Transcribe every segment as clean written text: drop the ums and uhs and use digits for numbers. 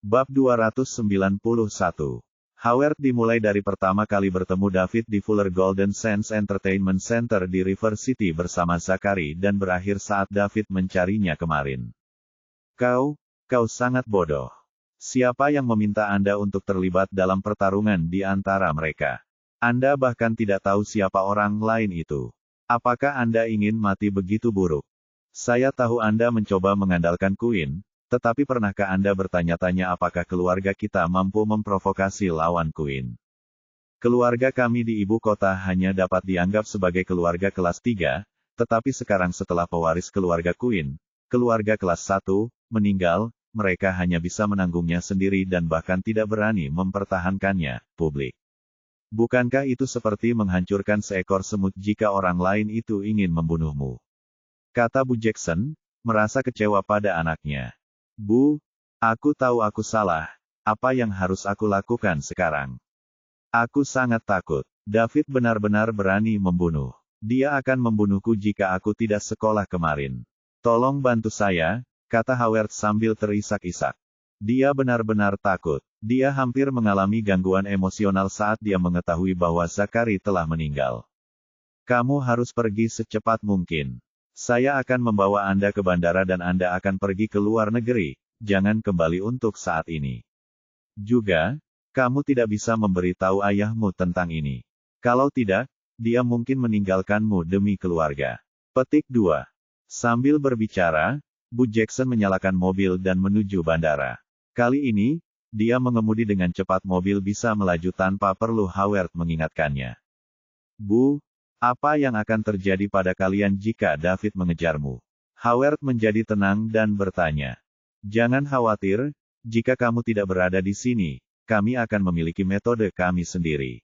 Bab 291. Howard dimulai dari pertama kali bertemu David di Fuller Golden Sands Entertainment Center di River City bersama Zachary dan berakhir saat David mencarinya kemarin. Kau sangat bodoh. Siapa yang meminta Anda untuk terlibat dalam pertarungan di antara mereka? Anda bahkan tidak tahu siapa orang lain itu. Apakah Anda ingin mati begitu buruk? Saya tahu Anda mencoba mengandalkan Queen. Tetapi pernahkah Anda bertanya-tanya apakah keluarga kita mampu memprovokasi lawan Queen? Keluarga kami di ibu kota hanya dapat dianggap sebagai keluarga kelas 3, tetapi sekarang setelah pewaris keluarga Queen, keluarga kelas 1, meninggal, mereka hanya bisa menanggungnya sendiri dan bahkan tidak berani mempertahankannya, publik. Bukankah itu seperti menghancurkan seekor semut jika orang lain itu ingin membunuhmu? Kata Bu Jackson, merasa kecewa pada anaknya. Bu, aku tahu aku salah. Apa yang harus aku lakukan sekarang? Aku sangat takut. David benar-benar berani membunuh. Dia akan membunuhku jika aku tidak sekolah kemarin. Tolong bantu saya, kata Howard sambil terisak-isak. Dia benar-benar takut. Dia hampir mengalami gangguan emosional saat dia mengetahui bahwa Zachary telah meninggal. Kamu harus pergi secepat mungkin. Saya akan membawa Anda ke bandara dan Anda akan pergi ke luar negeri, jangan kembali untuk saat ini. Juga, kamu tidak bisa memberitahu ayahmu tentang ini. Kalau tidak, dia mungkin meninggalkanmu demi keluarga. Petik 2. Sambil berbicara, Bu Jackson menyalakan mobil dan menuju bandara. Kali ini, dia mengemudi dengan cepat mobil bisa melaju tanpa perlu Howard mengingatkannya. Bu, apa yang akan terjadi pada kalian jika David mengejarmu? Howard menjadi tenang dan bertanya. Jangan khawatir, jika kamu tidak berada di sini, kami akan memiliki metode kami sendiri.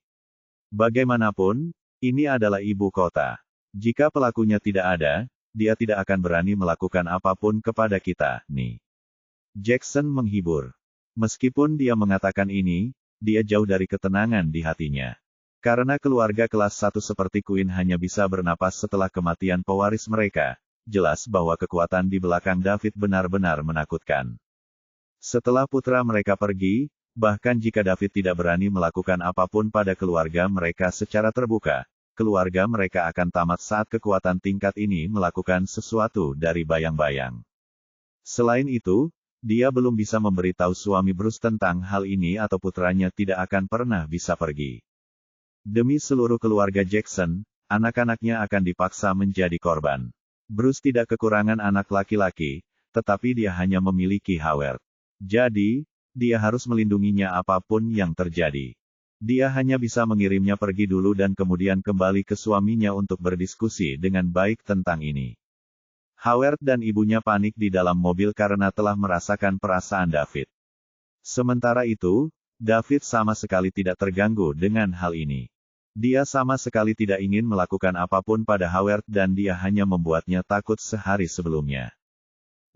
Bagaimanapun, ini adalah ibu kota. Jika pelakunya tidak ada, dia tidak akan berani melakukan apapun kepada kita, nih. Jackson menghibur. Meskipun dia mengatakan ini, dia jauh dari ketenangan di hatinya. Karena keluarga kelas 1 seperti Queen hanya bisa bernapas setelah kematian pewaris mereka, jelas bahwa kekuatan di belakang David benar-benar menakutkan. Setelah putra mereka pergi, bahkan jika David tidak berani melakukan apapun pada keluarga mereka secara terbuka, keluarga mereka akan tamat saat kekuatan tingkat ini melakukan sesuatu dari bayang-bayang. Selain itu, dia belum bisa memberitahu suami Bruce tentang hal ini atau putranya tidak akan pernah bisa pergi. Demi seluruh keluarga Jackson, anak-anaknya akan dipaksa menjadi korban. Bruce tidak kekurangan anak laki-laki, tetapi dia hanya memiliki Howard. Jadi, dia harus melindunginya apapun yang terjadi. Dia hanya bisa mengirimnya pergi dulu dan kemudian kembali ke suaminya untuk berdiskusi dengan baik tentang ini. Howard dan ibunya panik di dalam mobil karena telah merasakan perasaan David. Sementara itu, David sama sekali tidak terganggu dengan hal ini. Dia sama sekali tidak ingin melakukan apapun pada Howard dan dia hanya membuatnya takut sehari sebelumnya.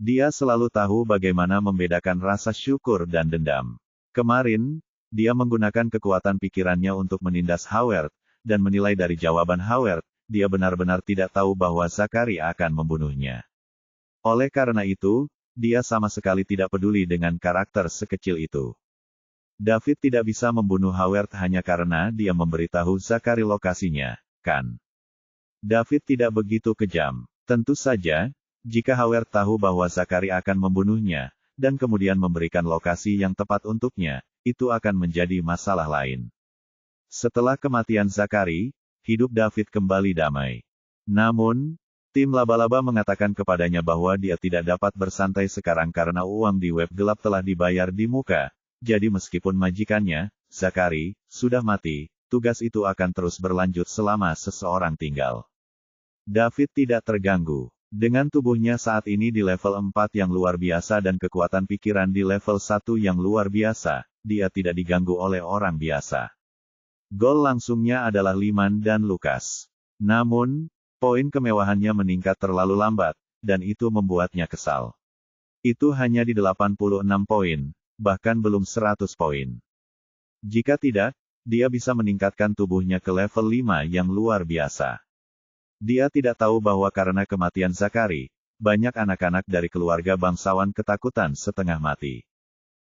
Dia selalu tahu bagaimana membedakan rasa syukur dan dendam. Kemarin, dia menggunakan kekuatan pikirannya untuk menindas Howard, dan menilai dari jawaban Howard, dia benar-benar tidak tahu bahwa Zachary akan membunuhnya. Oleh karena itu, dia sama sekali tidak peduli dengan karakter sekecil itu. David tidak bisa membunuh Howard hanya karena dia memberitahu Zachary lokasinya, kan? David tidak begitu kejam. Tentu saja, jika Howard tahu bahwa Zachary akan membunuhnya, dan kemudian memberikan lokasi yang tepat untuknya, itu akan menjadi masalah lain. Setelah kematian Zachary, hidup David kembali damai. Namun, tim laba-laba mengatakan kepadanya bahwa dia tidak dapat bersantai sekarang karena uang di web gelap telah dibayar di muka. Jadi meskipun majikannya, Zachary, sudah mati, tugas itu akan terus berlanjut selama seseorang tinggal. David tidak terganggu. Dengan tubuhnya saat ini di level 4 yang luar biasa dan kekuatan pikiran di level 1 yang luar biasa, dia tidak diganggu oleh orang biasa. Gol langsungnya adalah Lyman dan Lucas. Namun, poin kemewahannya meningkat terlalu lambat, dan itu membuatnya kesal. Itu hanya di 86 poin. Bahkan belum 100 poin. Jika tidak, dia bisa meningkatkan tubuhnya ke level 5 yang luar biasa. Dia tidak tahu bahwa karena kematian Zachary, banyak anak-anak dari keluarga bangsawan ketakutan setengah mati.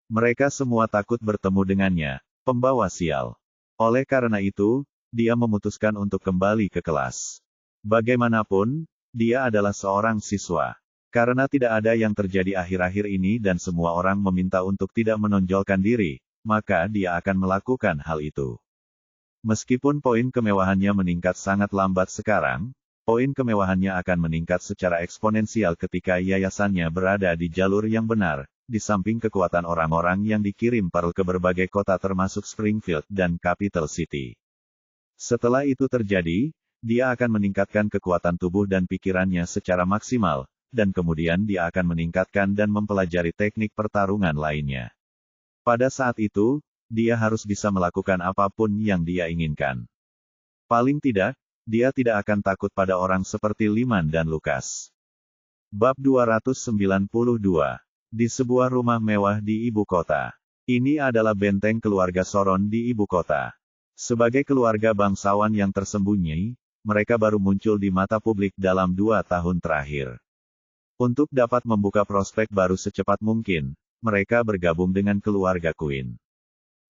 Mereka semua takut bertemu dengannya, pembawa sial. Oleh karena itu, dia memutuskan untuk kembali ke kelas. Bagaimanapun, dia adalah seorang siswa. Karena tidak ada yang terjadi akhir-akhir ini dan semua orang meminta untuk tidak menonjolkan diri, maka dia akan melakukan hal itu. Meskipun poin kemewahannya meningkat sangat lambat sekarang, poin kemewahannya akan meningkat secara eksponensial ketika yayasannya berada di jalur yang benar, di samping kekuatan orang-orang yang dikirim Pearl ke berbagai kota termasuk Springfield dan Capital City. Setelah itu terjadi, dia akan meningkatkan kekuatan tubuh dan pikirannya secara maksimal, dan kemudian dia akan meningkatkan dan mempelajari teknik pertarungan lainnya. Pada saat itu, dia harus bisa melakukan apapun yang dia inginkan. Paling tidak, dia tidak akan takut pada orang seperti Lyman dan Lucas. Bab 292. Di sebuah rumah mewah di ibu kota. Ini adalah benteng keluarga Soron di ibu kota. Sebagai keluarga bangsawan yang tersembunyi, mereka baru muncul di mata publik dalam 2 tahun terakhir. Untuk dapat membuka prospek baru secepat mungkin, mereka bergabung dengan keluarga Quinn.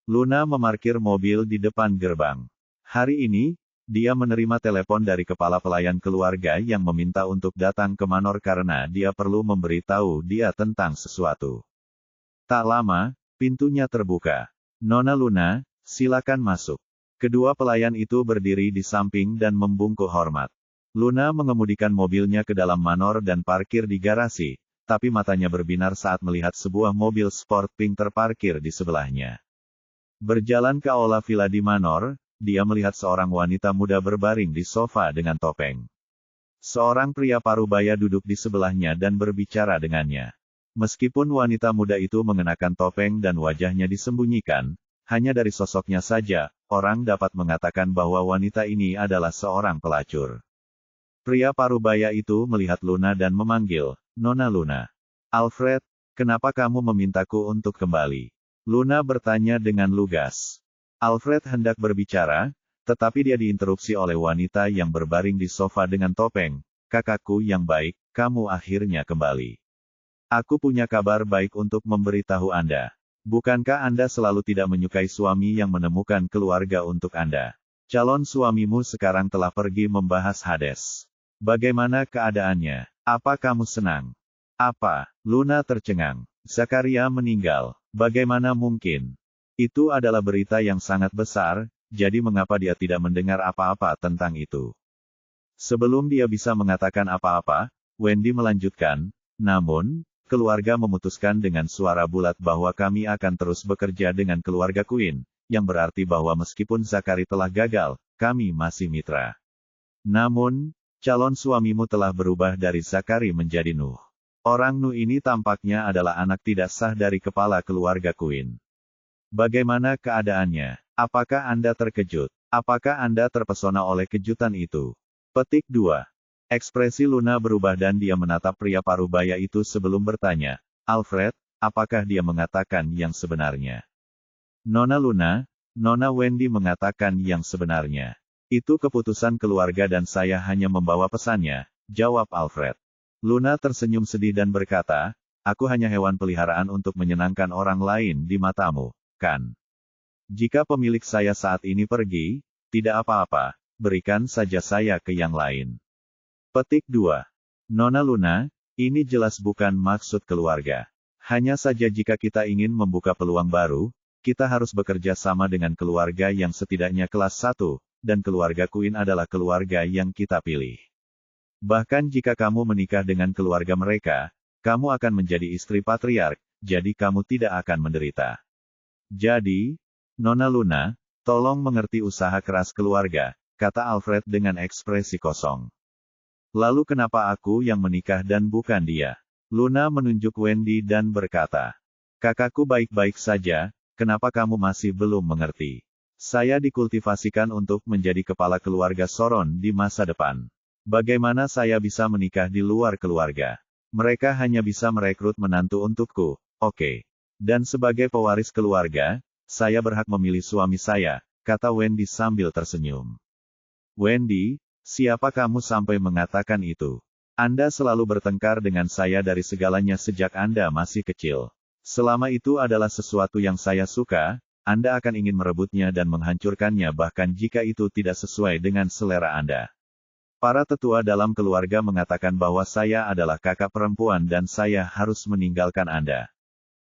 Luna memarkir mobil di depan gerbang. Hari ini, dia menerima telepon dari kepala pelayan keluarga yang meminta untuk datang ke Manor karena dia perlu memberitahu dia tentang sesuatu. Tak lama, pintunya terbuka. Nona Luna, silakan masuk. Kedua pelayan itu berdiri di samping dan membungkuk hormat. Luna mengemudikan mobilnya ke dalam Manor dan parkir di garasi, tapi matanya berbinar saat melihat sebuah mobil sport pink terparkir di sebelahnya. Berjalan ke aula villa di Manor, dia melihat seorang wanita muda berbaring di sofa dengan topeng. Seorang pria parubaya duduk di sebelahnya dan berbicara dengannya. Meskipun wanita muda itu mengenakan topeng dan wajahnya disembunyikan, hanya dari sosoknya saja, orang dapat mengatakan bahwa wanita ini adalah seorang pelacur. Pria parubaya itu melihat Luna dan memanggil, "Nona Luna." "Alfred, kenapa kamu memintaku untuk kembali?" Luna bertanya dengan lugas. Alfred hendak berbicara, tetapi dia diinterupsi oleh wanita yang berbaring di sofa dengan topeng. "Kakakku yang baik, kamu akhirnya kembali. Aku punya kabar baik untuk memberitahu Anda. Bukankah Anda selalu tidak menyukai suami yang menemukan keluarga untuk Anda? Calon suamimu sekarang telah pergi membahas Hades. Bagaimana keadaannya? Apa kamu senang?" "Apa?" Luna tercengang. "Zakaria meninggal. Bagaimana mungkin? Itu adalah berita yang sangat besar, jadi mengapa dia tidak mendengar apa-apa tentang itu?" Sebelum dia bisa mengatakan apa-apa, Wendy melanjutkan, "Namun, keluarga memutuskan dengan suara bulat bahwa kami akan terus bekerja dengan keluarga Quinn, yang berarti bahwa meskipun Zakari telah gagal, kami masih mitra. Namun, calon suamimu telah berubah dari Zakari menjadi Nuh. Orang Nuh ini tampaknya adalah anak tidak sah dari kepala keluarga Quinn. Bagaimana keadaannya? Apakah Anda terkejut? Apakah Anda terpesona oleh kejutan itu?" Petik 2. Ekspresi Luna berubah dan dia menatap pria parubaya itu sebelum bertanya, "Alfred, apakah dia mengatakan yang sebenarnya?" "Nona Luna, Nona Wendy mengatakan yang sebenarnya. Itu keputusan keluarga dan saya hanya membawa pesannya," jawab Alfred. Luna tersenyum sedih dan berkata, "Aku hanya hewan peliharaan untuk menyenangkan orang lain di matamu, kan? Jika pemilik saya saat ini pergi, tidak apa-apa, berikan saja saya ke yang lain." Petik 2. Nona Luna, ini jelas bukan maksud keluarga. Hanya saja jika kita ingin membuka peluang baru, kita harus bekerja sama dengan keluarga yang setidaknya kelas 1, dan keluarga Quinn adalah keluarga yang kita pilih. Bahkan jika kamu menikah dengan keluarga mereka, kamu akan menjadi istri patriark, jadi kamu tidak akan menderita. Jadi, Nona Luna, tolong mengerti usaha keras keluarga, kata Alfred dengan ekspresi kosong. "Lalu kenapa aku yang menikah dan bukan dia?" Luna menunjuk Wendy dan berkata, "Kakakku baik-baik saja, kenapa kamu masih belum mengerti? Saya dikultivasikan untuk menjadi kepala keluarga Soron di masa depan. Bagaimana saya bisa menikah di luar keluarga? Mereka hanya bisa merekrut menantu untukku, oke. Dan sebagai pewaris keluarga, saya berhak memilih suami saya," kata Wendy sambil tersenyum. "Wendy, siapa kamu sampai mengatakan itu? Anda selalu bertengkar dengan saya dari segalanya sejak Anda masih kecil. Selama itu adalah sesuatu yang saya suka, Anda akan ingin merebutnya dan menghancurkannya bahkan jika itu tidak sesuai dengan selera Anda. Para tetua dalam keluarga mengatakan bahwa saya adalah kakak perempuan dan saya harus meninggalkan Anda.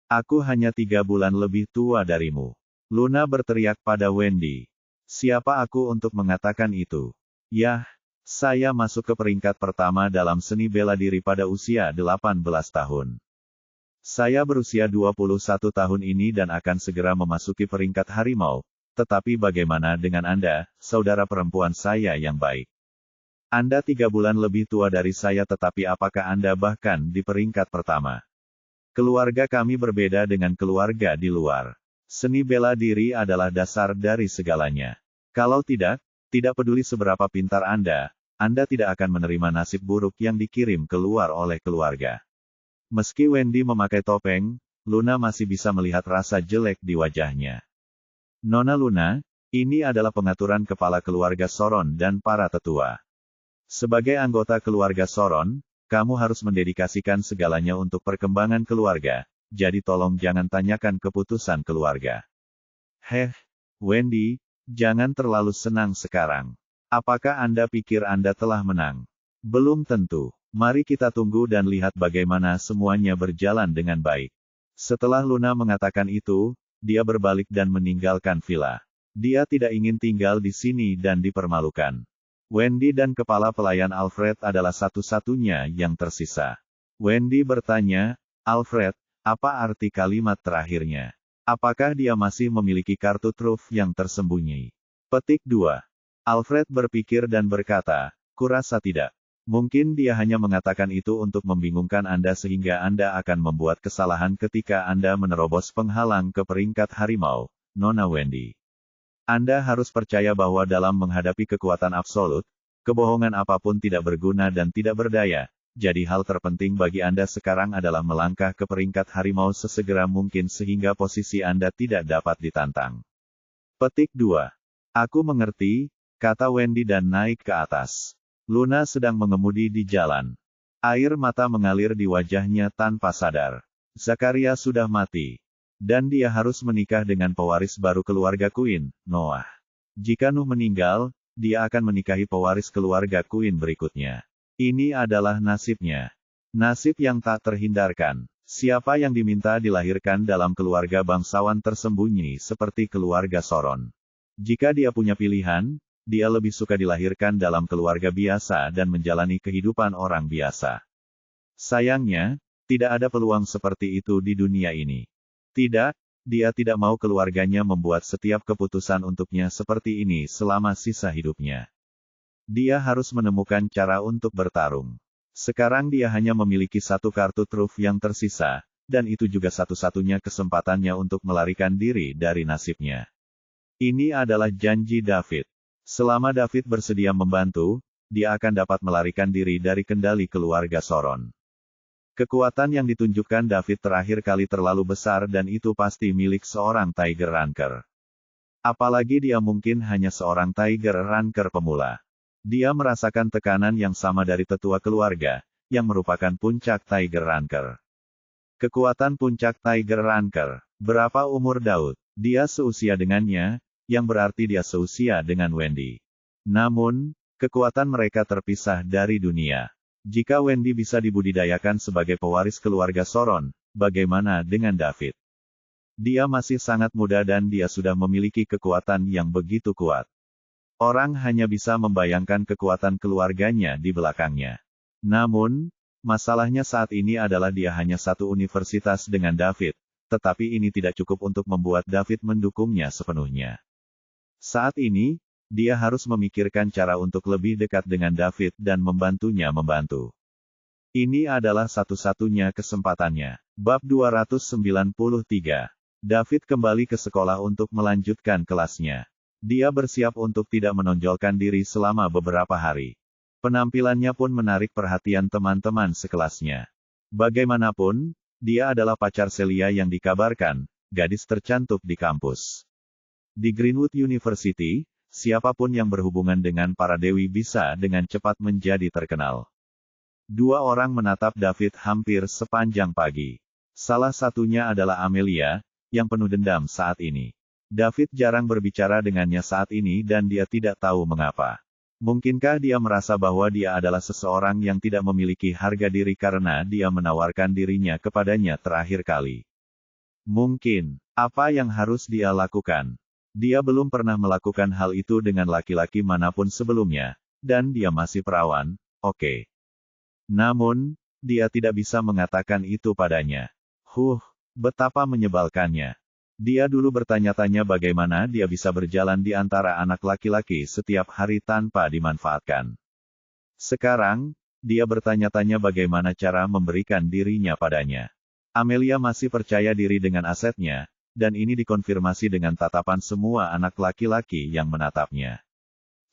Aku hanya 3 bulan lebih tua darimu. Luna berteriak pada Wendy. Siapa aku untuk mengatakan itu? Yah, saya masuk ke peringkat pertama dalam seni bela diri pada usia 18 tahun. Saya berusia 21 tahun ini dan akan segera memasuki peringkat harimau, tetapi bagaimana dengan Anda, saudara perempuan saya yang baik? Anda 3 bulan lebih tua dari saya tetapi apakah Anda bahkan di peringkat pertama? Keluarga kami berbeda dengan keluarga di luar. Seni bela diri adalah dasar dari segalanya. Kalau tidak peduli seberapa pintar Anda tidak akan menerima nasib buruk yang dikirim keluar oleh keluarga. Meski Wendy memakai topeng, Luna masih bisa melihat rasa jelek di wajahnya. Nona Luna, ini adalah pengaturan kepala keluarga Soron dan para tetua. Sebagai anggota keluarga Soron, kamu harus mendedikasikan segalanya untuk perkembangan keluarga, jadi tolong jangan tanyakan keputusan keluarga. Wendy, jangan terlalu senang sekarang. Apakah Anda pikir Anda telah menang? Belum tentu. Mari kita tunggu dan lihat bagaimana semuanya berjalan dengan baik. Setelah Luna mengatakan itu, dia berbalik dan meninggalkan villa. Dia tidak ingin tinggal di sini dan dipermalukan. Wendy dan kepala pelayan Alfred adalah satu-satunya yang tersisa. Wendy bertanya, Alfred, apa arti kalimat terakhirnya? Apakah dia masih memiliki kartu truf yang tersembunyi? Petik 2. Alfred berpikir dan berkata, kurasa tidak. Mungkin dia hanya mengatakan itu untuk membingungkan Anda sehingga Anda akan membuat kesalahan ketika Anda menerobos penghalang ke peringkat harimau, Nona Wendy. Anda harus percaya bahwa dalam menghadapi kekuatan absolut, kebohongan apapun tidak berguna dan tidak berdaya, jadi hal terpenting bagi Anda sekarang adalah melangkah ke peringkat harimau sesegera mungkin sehingga posisi Anda tidak dapat ditantang. Petik 2. Aku mengerti, kata Wendy dan naik ke atas. Luna sedang mengemudi di jalan. Air mata mengalir di wajahnya tanpa sadar. Zakaria sudah mati. Dan dia harus menikah dengan pewaris baru keluarga Queen, Noah. Jika Nuh meninggal, dia akan menikahi pewaris keluarga Queen berikutnya. Ini adalah nasibnya. Nasib yang tak terhindarkan. Siapa yang diminta dilahirkan dalam keluarga bangsawan tersembunyi seperti keluarga Soron? Jika dia punya pilihan, dia lebih suka dilahirkan dalam keluarga biasa dan menjalani kehidupan orang biasa. Sayangnya, tidak ada peluang seperti itu di dunia ini. Tidak, dia tidak mau keluarganya membuat setiap keputusan untuknya seperti ini selama sisa hidupnya. Dia harus menemukan cara untuk bertarung. Sekarang dia hanya memiliki satu kartu truf yang tersisa, dan itu juga satu-satunya kesempatannya untuk melarikan diri dari nasibnya. Ini adalah janji David. Selama David bersedia membantu, dia akan dapat melarikan diri dari kendali keluarga Soron. Kekuatan yang ditunjukkan David terakhir kali terlalu besar dan itu pasti milik seorang Tiger Ranker. Apalagi dia mungkin hanya seorang Tiger Ranker pemula. Dia merasakan tekanan yang sama dari tetua keluarga, yang merupakan puncak Tiger Ranker. Kekuatan puncak Tiger Ranker. Berapa umur Daud? Dia seusia dengannya, yang berarti dia seusia dengan Wendy. Namun, kekuatan mereka terpisah dari dunia. Jika Wendy bisa dibudidayakan sebagai pewaris keluarga Soron, bagaimana dengan David? Dia masih sangat muda dan dia sudah memiliki kekuatan yang begitu kuat. Orang hanya bisa membayangkan kekuatan keluarganya di belakangnya. Namun, masalahnya saat ini adalah dia hanya satu universitas dengan David, tetapi ini tidak cukup untuk membuat David mendukungnya sepenuhnya. Saat ini, dia harus memikirkan cara untuk lebih dekat dengan David dan membantunya membantu. Ini adalah satu-satunya kesempatannya. Bab 293. David kembali ke sekolah untuk melanjutkan kelasnya. Dia bersiap untuk tidak menonjolkan diri selama beberapa hari. Penampilannya pun menarik perhatian teman-teman sekelasnya. Bagaimanapun, dia adalah pacar Celia yang dikabarkan, gadis tercantik di kampus. Di Greenwood University, siapapun yang berhubungan dengan para dewi bisa dengan cepat menjadi terkenal. Dua orang menatap David hampir sepanjang pagi. Salah satunya adalah Amelia, yang penuh dendam saat ini. David jarang berbicara dengannya saat ini dan dia tidak tahu mengapa. Mungkinkah dia merasa bahwa dia adalah seseorang yang tidak memiliki harga diri karena dia menawarkan dirinya kepadanya terakhir kali? Mungkin. Apa yang harus dia lakukan? Dia belum pernah melakukan hal itu dengan laki-laki manapun sebelumnya, dan dia masih perawan, oke. Namun, dia tidak bisa mengatakan itu padanya. Betapa menyebalkannya. Dia dulu bertanya-tanya bagaimana dia bisa berjalan di antara anak laki-laki setiap hari tanpa dimanfaatkan. Sekarang, dia bertanya-tanya bagaimana cara memberikan dirinya padanya. Amelia masih percaya diri dengan asetnya, dan ini dikonfirmasi dengan tatapan semua anak laki-laki yang menatapnya.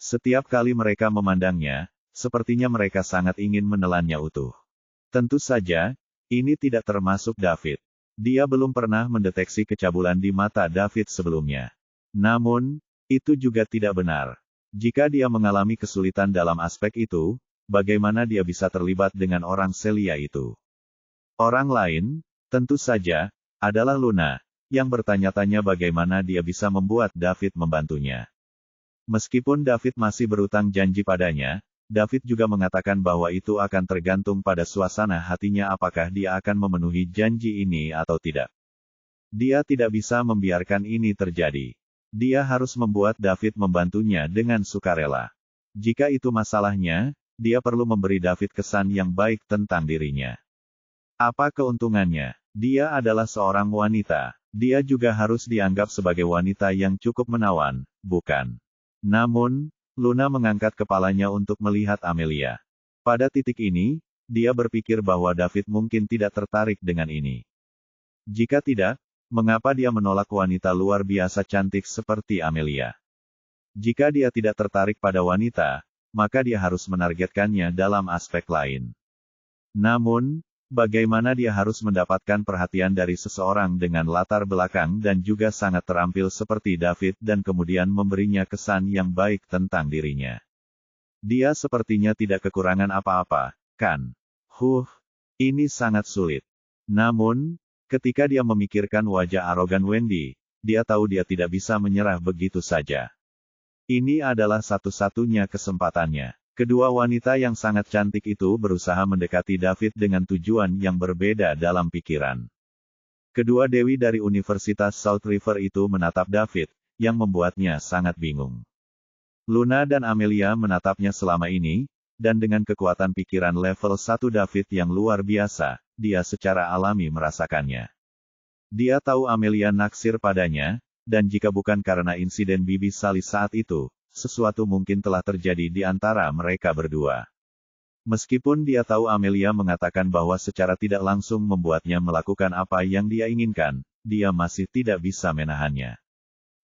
Setiap kali mereka memandangnya, sepertinya mereka sangat ingin menelannya utuh. Tentu saja, ini tidak termasuk David. Dia belum pernah mendeteksi kecabulan di mata David sebelumnya. Namun, itu juga tidak benar. Jika dia mengalami kesulitan dalam aspek itu, bagaimana dia bisa terlibat dengan orang Celia itu? Orang lain, tentu saja, adalah Luna, yang bertanya-tanya bagaimana dia bisa membuat David membantunya. Meskipun David masih berutang janji padanya, David juga mengatakan bahwa itu akan tergantung pada suasana hatinya apakah dia akan memenuhi janji ini atau tidak. Dia tidak bisa membiarkan ini terjadi. Dia harus membuat David membantunya dengan sukarela. Jika itu masalahnya, dia perlu memberi David kesan yang baik tentang dirinya. Apa keuntungannya? Dia adalah seorang wanita. Dia juga harus dianggap sebagai wanita yang cukup menawan, bukan? Namun, Luna mengangkat kepalanya untuk melihat Amelia. Pada titik ini, dia berpikir bahwa David mungkin tidak tertarik dengan ini. Jika tidak, mengapa dia menolak wanita luar biasa cantik seperti Amelia? Jika dia tidak tertarik pada wanita, maka dia harus menargetkannya dalam aspek lain. Namun, bagaimana dia harus mendapatkan perhatian dari seseorang dengan latar belakang dan juga sangat terampil seperti David dan kemudian memberinya kesan yang baik tentang dirinya? Dia sepertinya tidak kekurangan apa-apa, kan? Ini sangat sulit. Namun, ketika dia memikirkan wajah arogan Wendy, dia tahu dia tidak bisa menyerah begitu saja. Ini adalah satu-satunya kesempatannya. Kedua wanita yang sangat cantik itu berusaha mendekati David dengan tujuan yang berbeda dalam pikiran. Kedua dewi dari Universitas South River itu menatap David, yang membuatnya sangat bingung. Luna dan Amelia menatapnya selama ini, dan dengan kekuatan pikiran level 1 David yang luar biasa, dia secara alami merasakannya. Dia tahu Amelia naksir padanya, dan jika bukan karena insiden Bibi Sally saat itu, sesuatu mungkin telah terjadi di antara mereka berdua. Meskipun dia tahu Amelia mengatakan bahwa secara tidak langsung membuatnya melakukan apa yang dia inginkan, dia masih tidak bisa menahannya.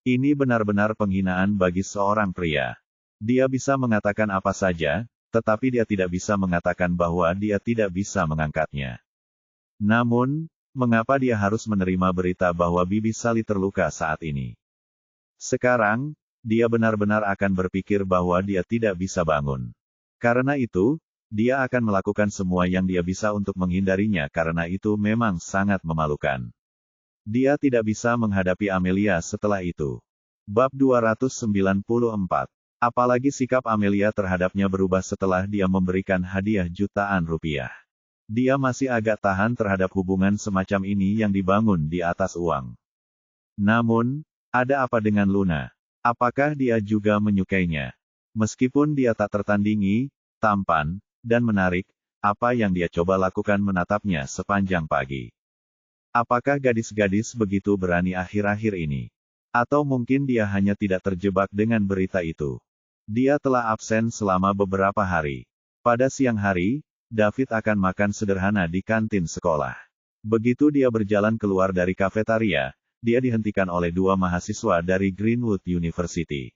Ini benar-benar penghinaan bagi seorang pria. Dia bisa mengatakan apa saja, tetapi dia tidak bisa mengatakan bahwa dia tidak bisa mengangkatnya. Namun, mengapa dia harus menerima berita bahwa Bibi Sally terluka saat ini? Sekarang, dia benar-benar akan berpikir bahwa dia tidak bisa bangun. Karena itu, dia akan melakukan semua yang dia bisa untuk menghindarinya karena itu memang sangat memalukan. Dia tidak bisa menghadapi Amelia setelah itu. Bab 294. Apalagi sikap Amelia terhadapnya berubah setelah dia memberikan hadiah jutaan rupiah. Dia masih agak tahan terhadap hubungan semacam ini yang dibangun di atas uang. Namun, ada apa dengan Luna? Apakah dia juga menyukainya? Meskipun dia tak tertandingi, tampan, dan menarik, apa yang dia coba lakukan menatapnya sepanjang pagi. Apakah gadis-gadis begitu berani akhir-akhir ini? Atau mungkin dia hanya tidak terjebak dengan berita itu? Dia telah absen selama beberapa hari. Pada siang hari, David akan makan sederhana di kantin sekolah. Begitu dia berjalan keluar dari kafetaria, dia dihentikan oleh dua mahasiswa dari Greenwood University.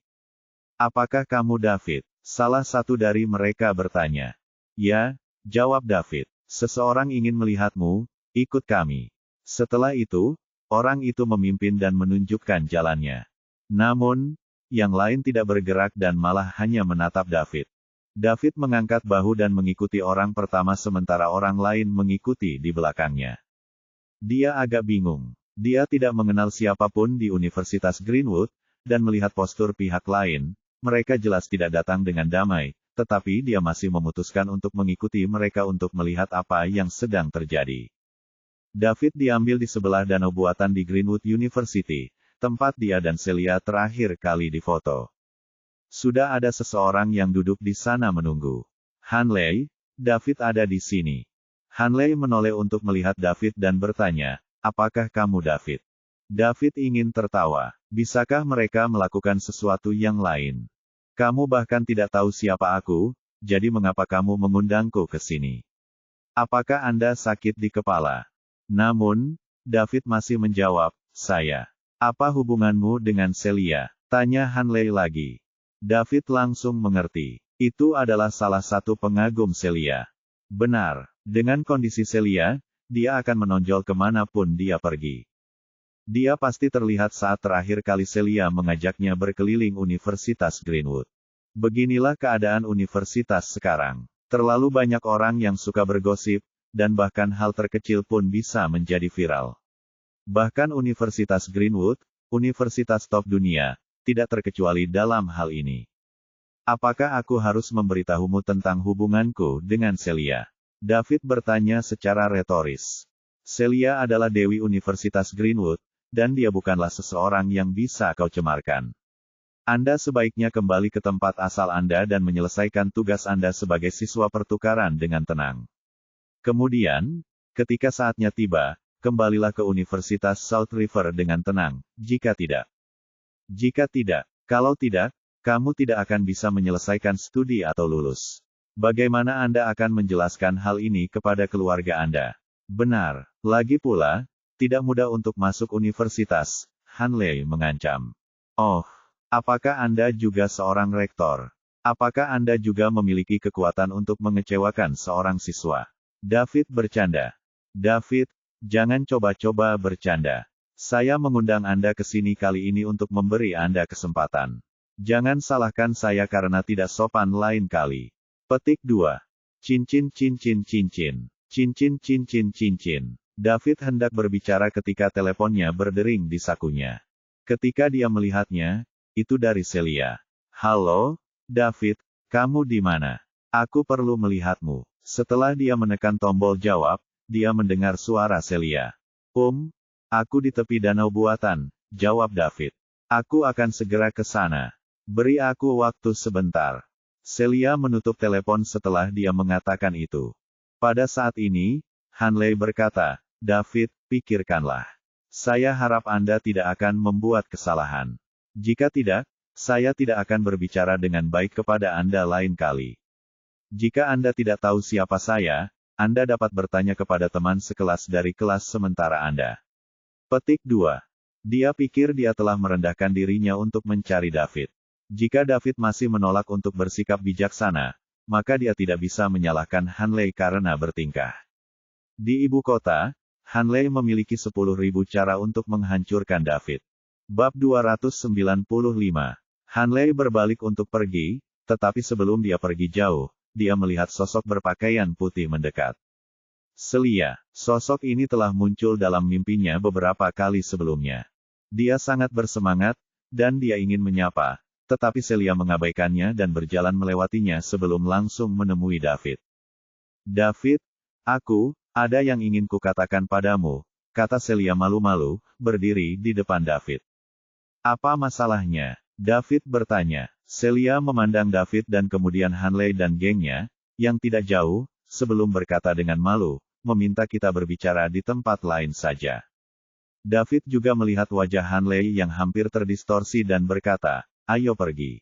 "Apakah kamu David?" salah satu dari mereka bertanya. "Ya," jawab David. "Seseorang ingin melihatmu, ikut kami." Setelah itu, orang itu memimpin dan menunjukkan jalannya. Namun, yang lain tidak bergerak dan malah hanya menatap David. David mengangkat bahu dan mengikuti orang pertama sementara orang lain mengikuti di belakangnya. Dia agak bingung. Dia tidak mengenal siapapun di Universitas Greenwood, dan melihat postur pihak lain, mereka jelas tidak datang dengan damai, tetapi dia masih memutuskan untuk mengikuti mereka untuk melihat apa yang sedang terjadi. David diambil di sebelah danau buatan di Greenwood University, tempat dia dan Celia terakhir kali difoto. Sudah ada seseorang yang duduk di sana menunggu. Hanley, David ada di sini. Hanley menoleh untuk melihat David dan bertanya, apakah kamu David? David ingin tertawa. Bisakah mereka melakukan sesuatu yang lain? Kamu bahkan tidak tahu siapa aku, jadi mengapa kamu mengundangku ke sini? Apakah Anda sakit di kepala? Namun, David masih menjawab, saya. Apa hubunganmu dengan Celia? Tanya Hanley lagi. David langsung mengerti. Itu adalah salah satu pengagum Celia. Benar, dengan kondisi Celia, dia akan menonjol kemanapun dia pergi. Dia pasti terlihat saat terakhir kali Celia mengajaknya berkeliling Universitas Greenwood. Beginilah keadaan universitas sekarang. Terlalu banyak orang yang suka bergosip, dan bahkan hal terkecil pun bisa menjadi viral. Bahkan Universitas Greenwood, universitas top dunia, tidak terkecuali dalam hal ini. Apakah aku harus memberitahumu tentang hubunganku dengan Celia? David bertanya secara retoris. Celia adalah Dewi Universitas Greenwood, dan dia bukanlah seseorang yang bisa kau cemarkan. Anda sebaiknya kembali ke tempat asal Anda dan menyelesaikan tugas Anda sebagai siswa pertukaran dengan tenang. Kemudian, ketika saatnya tiba, kembalilah ke Universitas South River dengan tenang, jika tidak. Kalau tidak, kamu tidak akan bisa menyelesaikan studi atau lulus. Bagaimana Anda akan menjelaskan hal ini kepada keluarga Anda? Benar, lagi pula, tidak mudah untuk masuk universitas, Hanley mengancam. Oh, apakah Anda juga seorang rektor? Apakah Anda juga memiliki kekuatan untuk mengecewakan seorang siswa? David bercanda. David, jangan coba-coba bercanda. Saya mengundang Anda ke sini kali ini untuk memberi Anda kesempatan. Jangan salahkan saya karena tidak sopan lain kali. Petik 2. Cincin cincin cincin. Cincin cincin cincin. David hendak berbicara ketika teleponnya berdering di sakunya. Ketika dia melihatnya, itu dari Celia. Halo, David, kamu di mana? Aku perlu melihatmu. Setelah dia menekan tombol jawab, dia mendengar suara Celia. Aku di tepi danau buatan, jawab David. Aku akan segera ke sana. Beri aku waktu sebentar. Celia menutup telepon setelah dia mengatakan itu. Pada saat ini, Hanley berkata, David, pikirkanlah. Saya harap Anda tidak akan membuat kesalahan. Jika tidak, saya tidak akan berbicara dengan baik kepada Anda lain kali. Jika Anda tidak tahu siapa saya, Anda dapat bertanya kepada teman sekelas dari kelas sementara Anda. Petik 2. Dia pikir dia telah merendahkan dirinya untuk mencari David. Jika David masih menolak untuk bersikap bijaksana, maka dia tidak bisa menyalahkan Hanley karena bertingkah. Di ibu kota, Hanley memiliki 10.000 cara untuk menghancurkan David. Bab 295. Hanley berbalik untuk pergi, tetapi sebelum dia pergi jauh, dia melihat sosok berpakaian putih mendekat. Celia, sosok ini telah muncul dalam mimpinya beberapa kali sebelumnya. Dia sangat bersemangat, dan dia ingin menyapa, tetapi Celia mengabaikannya dan berjalan melewatinya sebelum langsung menemui David. David, ada yang ingin kukatakan padamu, kata Celia malu-malu, berdiri di depan David. Apa masalahnya? David bertanya. Celia memandang David dan kemudian Hanley dan gengnya, yang tidak jauh, sebelum berkata dengan malu, meminta kita berbicara di tempat lain saja. David juga melihat wajah Hanley yang hampir terdistorsi dan berkata, ayo pergi.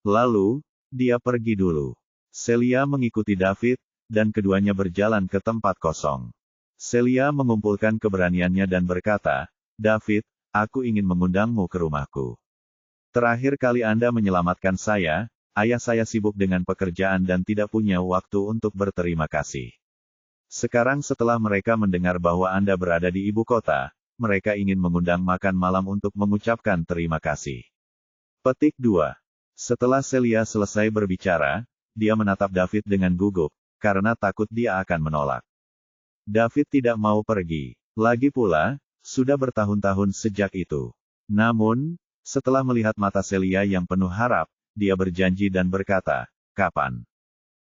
Lalu, dia pergi dulu. Celia mengikuti David, dan keduanya berjalan ke tempat kosong. Celia mengumpulkan keberaniannya dan berkata, David, aku ingin mengundangmu ke rumahku. Terakhir kali Anda menyelamatkan saya, ayah saya sibuk dengan pekerjaan dan tidak punya waktu untuk berterima kasih. Sekarang setelah mereka mendengar bahwa Anda berada di ibu kota, mereka ingin mengundang makan malam untuk mengucapkan terima kasih. Petik 2. Setelah Celia selesai berbicara, dia menatap David dengan gugup, karena takut dia akan menolak. David tidak mau pergi. Lagi pula, sudah bertahun-tahun sejak itu. Namun, setelah melihat mata Celia yang penuh harap, dia berjanji dan berkata, "Kapan?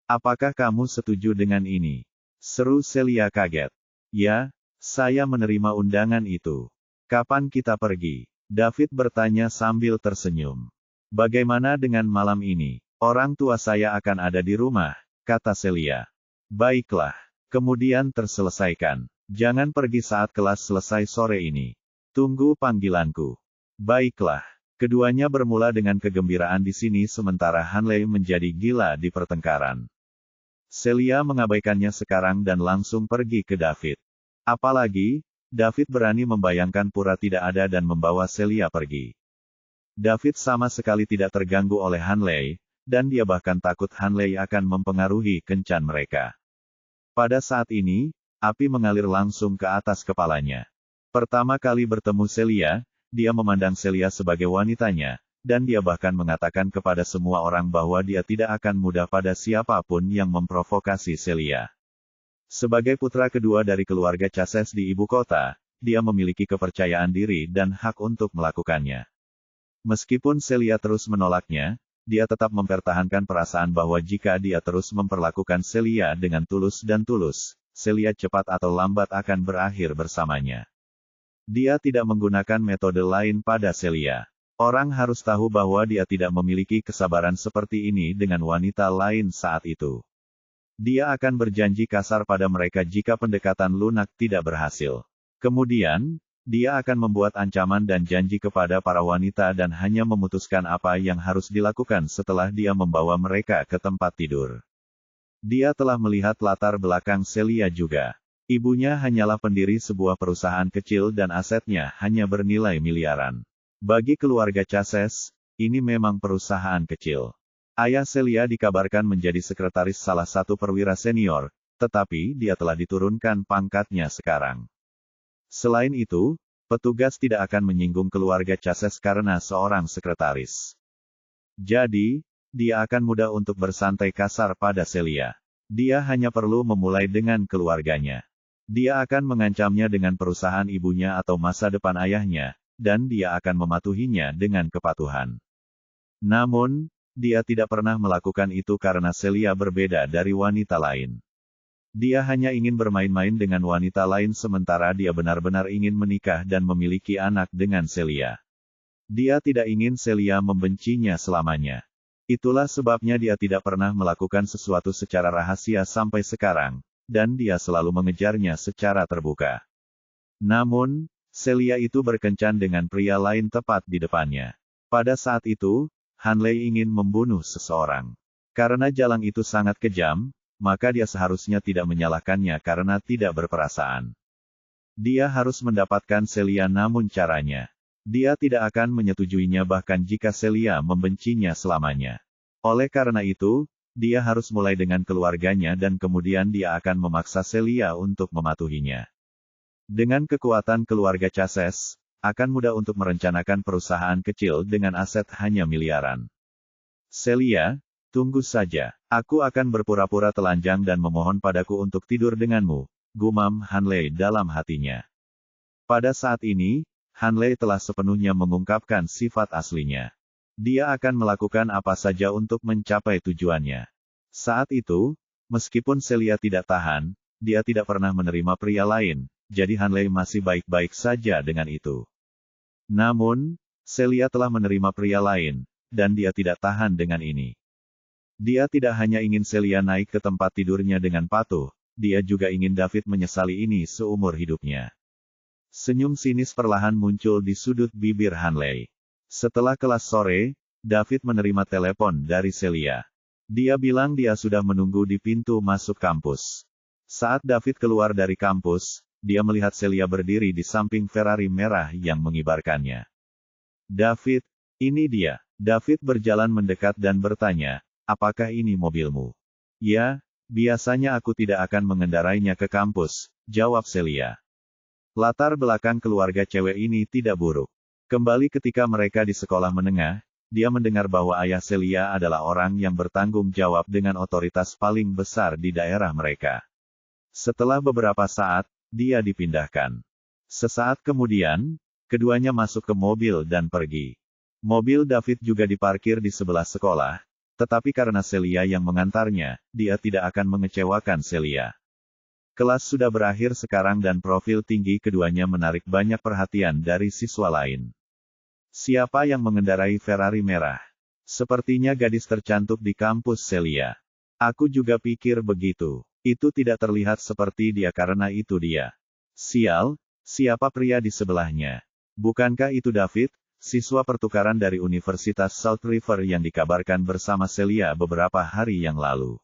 Apakah kamu setuju dengan ini?" Seru Celia kaget. "Ya, saya menerima undangan itu. Kapan kita pergi?" David bertanya sambil tersenyum. "Bagaimana dengan malam ini? Orang tua saya akan ada di rumah," kata Celia. "Baiklah. Kemudian terselesaikan. Jangan pergi saat kelas selesai sore ini. Tunggu panggilanku." Baiklah. Keduanya bermula dengan kegembiraan di sini sementara Hanley menjadi gila di pertengkaran. Celia mengabaikannya sekarang dan langsung pergi ke David. Apalagi, David berani membayangkan pura tidak ada dan membawa Celia pergi. David sama sekali tidak terganggu oleh Hanley, dan dia bahkan takut Hanley akan mempengaruhi kencan mereka. Pada saat ini, api mengalir langsung ke atas kepalanya. Pertama kali bertemu Celia, dia memandang Celia sebagai wanitanya, dan dia bahkan mengatakan kepada semua orang bahwa dia tidak akan mudah pada siapapun yang memprovokasi Celia. Sebagai putra kedua dari keluarga Chases di ibu kota, dia memiliki kepercayaan diri dan hak untuk melakukannya. Meskipun Celia terus menolaknya, dia tetap mempertahankan perasaan bahwa jika dia terus memperlakukan Celia dengan tulus, Celia cepat atau lambat akan berakhir bersamanya. Dia tidak menggunakan metode lain pada Celia. Orang harus tahu bahwa dia tidak memiliki kesabaran seperti ini dengan wanita lain saat itu. Dia akan berjanji kasar pada mereka jika pendekatan lunak tidak berhasil. Kemudian, dia akan membuat ancaman dan janji kepada para wanita dan hanya memutuskan apa yang harus dilakukan setelah dia membawa mereka ke tempat tidur. Dia telah melihat latar belakang Celia juga. Ibunya hanyalah pendiri sebuah perusahaan kecil dan asetnya hanya bernilai miliaran. Bagi keluarga Chases, ini memang perusahaan kecil. Ayah Celia dikabarkan menjadi sekretaris salah satu perwira senior, tetapi dia telah diturunkan pangkatnya sekarang. Selain itu, petugas tidak akan menyinggung keluarga Chases karena seorang sekretaris. Jadi, dia akan mudah untuk bersantai kasar pada Celia. Dia hanya perlu memulai dengan keluarganya. Dia akan mengancamnya dengan perusahaan ibunya atau masa depan ayahnya, dan dia akan mematuhinya dengan kepatuhan. Namun, dia tidak pernah melakukan itu karena Celia berbeda dari wanita lain. Dia hanya ingin bermain-main dengan wanita lain sementara dia benar-benar ingin menikah dan memiliki anak dengan Celia. Dia tidak ingin Celia membencinya selamanya. Itulah sebabnya dia tidak pernah melakukan sesuatu secara rahasia sampai sekarang, dan dia selalu mengejarnya secara terbuka. Namun, Celia itu berkencan dengan pria lain tepat di depannya. Pada saat itu, Hanley ingin membunuh seseorang. Karena jalang itu sangat kejam, maka dia seharusnya tidak menyalahkannya karena tidak berperasaan. Dia harus mendapatkan Celia namun caranya. Dia tidak akan menyetujuinya bahkan jika Celia membencinya selamanya. Oleh karena itu, dia harus mulai dengan keluarganya dan kemudian dia akan memaksa Celia untuk mematuhinya. Dengan kekuatan keluarga Chases, akan mudah untuk merencanakan perusahaan kecil dengan aset hanya miliaran. Celia, tunggu saja. Aku akan berpura-pura telanjang dan memohon padaku untuk tidur denganmu, gumam Hanley dalam hatinya. Pada saat ini, Hanley telah sepenuhnya mengungkapkan sifat aslinya. Dia akan melakukan apa saja untuk mencapai tujuannya. Saat itu, meskipun Celia tidak tahan, dia tidak pernah menerima pria lain, jadi Hanley masih baik-baik saja dengan itu. Namun, Celia telah menerima pria lain, dan dia tidak tahan dengan ini. Dia tidak hanya ingin Celia naik ke tempat tidurnya dengan patuh, dia juga ingin David menyesali ini seumur hidupnya. Senyum sinis perlahan muncul di sudut bibir Hanley. Setelah kelas sore, David menerima telepon dari Celia. Dia bilang dia sudah menunggu di pintu masuk kampus. Saat David keluar dari kampus, dia melihat Celia berdiri di samping Ferrari merah yang mengibarkannya. "David, ini dia." David berjalan mendekat dan bertanya, "Apakah ini mobilmu?" "Ya, biasanya aku tidak akan mengendarainya ke kampus," jawab Celia. Latar belakang keluarga cewek ini tidak buruk. Kembali ketika mereka di sekolah menengah, dia mendengar bahwa ayah Celia adalah orang yang bertanggung jawab dengan otoritas paling besar di daerah mereka. Setelah beberapa saat, dia dipindahkan. Sesaat kemudian, keduanya masuk ke mobil dan pergi. Mobil David juga diparkir di sebelah sekolah, tetapi karena Celia yang mengantarnya, dia tidak akan mengecewakan Celia. Kelas sudah berakhir sekarang dan profil tinggi keduanya menarik banyak perhatian dari siswa lain. Siapa yang mengendarai Ferrari merah? Sepertinya gadis tercantik di kampus Celia. Aku juga pikir begitu. Itu tidak terlihat seperti dia karena itu dia. Sial, siapa pria di sebelahnya? Bukankah itu David, siswa pertukaran dari Universitas South River yang dikabarkan bersama Celia beberapa hari yang lalu?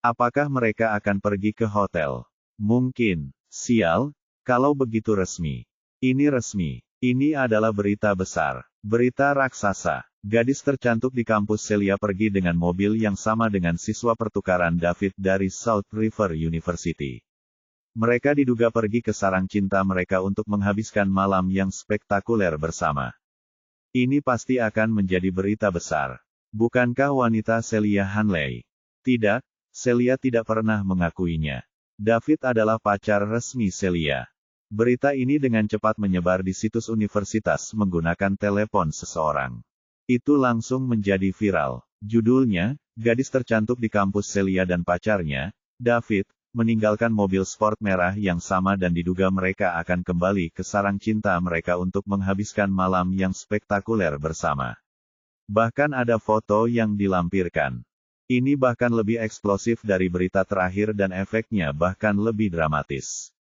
Apakah mereka akan pergi ke hotel? Mungkin. Sial, kalau begitu resmi. Ini resmi. Ini adalah berita besar. Berita raksasa. Gadis tercantik di kampus Celia pergi dengan mobil yang sama dengan siswa pertukaran David dari South River University. Mereka diduga pergi ke sarang cinta mereka untuk menghabiskan malam yang spektakuler bersama. Ini pasti akan menjadi berita besar. Bukankah wanita Celia Hanley? Tidak, Celia tidak pernah mengakuinya. David adalah pacar resmi Celia. Berita ini dengan cepat menyebar di situs universitas menggunakan telepon seseorang. Itu langsung menjadi viral. Judulnya, gadis tercantik di kampus Celia dan pacarnya, David, meninggalkan mobil sport merah yang sama dan diduga mereka akan kembali ke sarang cinta mereka untuk menghabiskan malam yang spektakuler bersama. Bahkan ada foto yang dilampirkan. Ini bahkan lebih eksplosif dari berita terakhir dan efeknya bahkan lebih dramatis.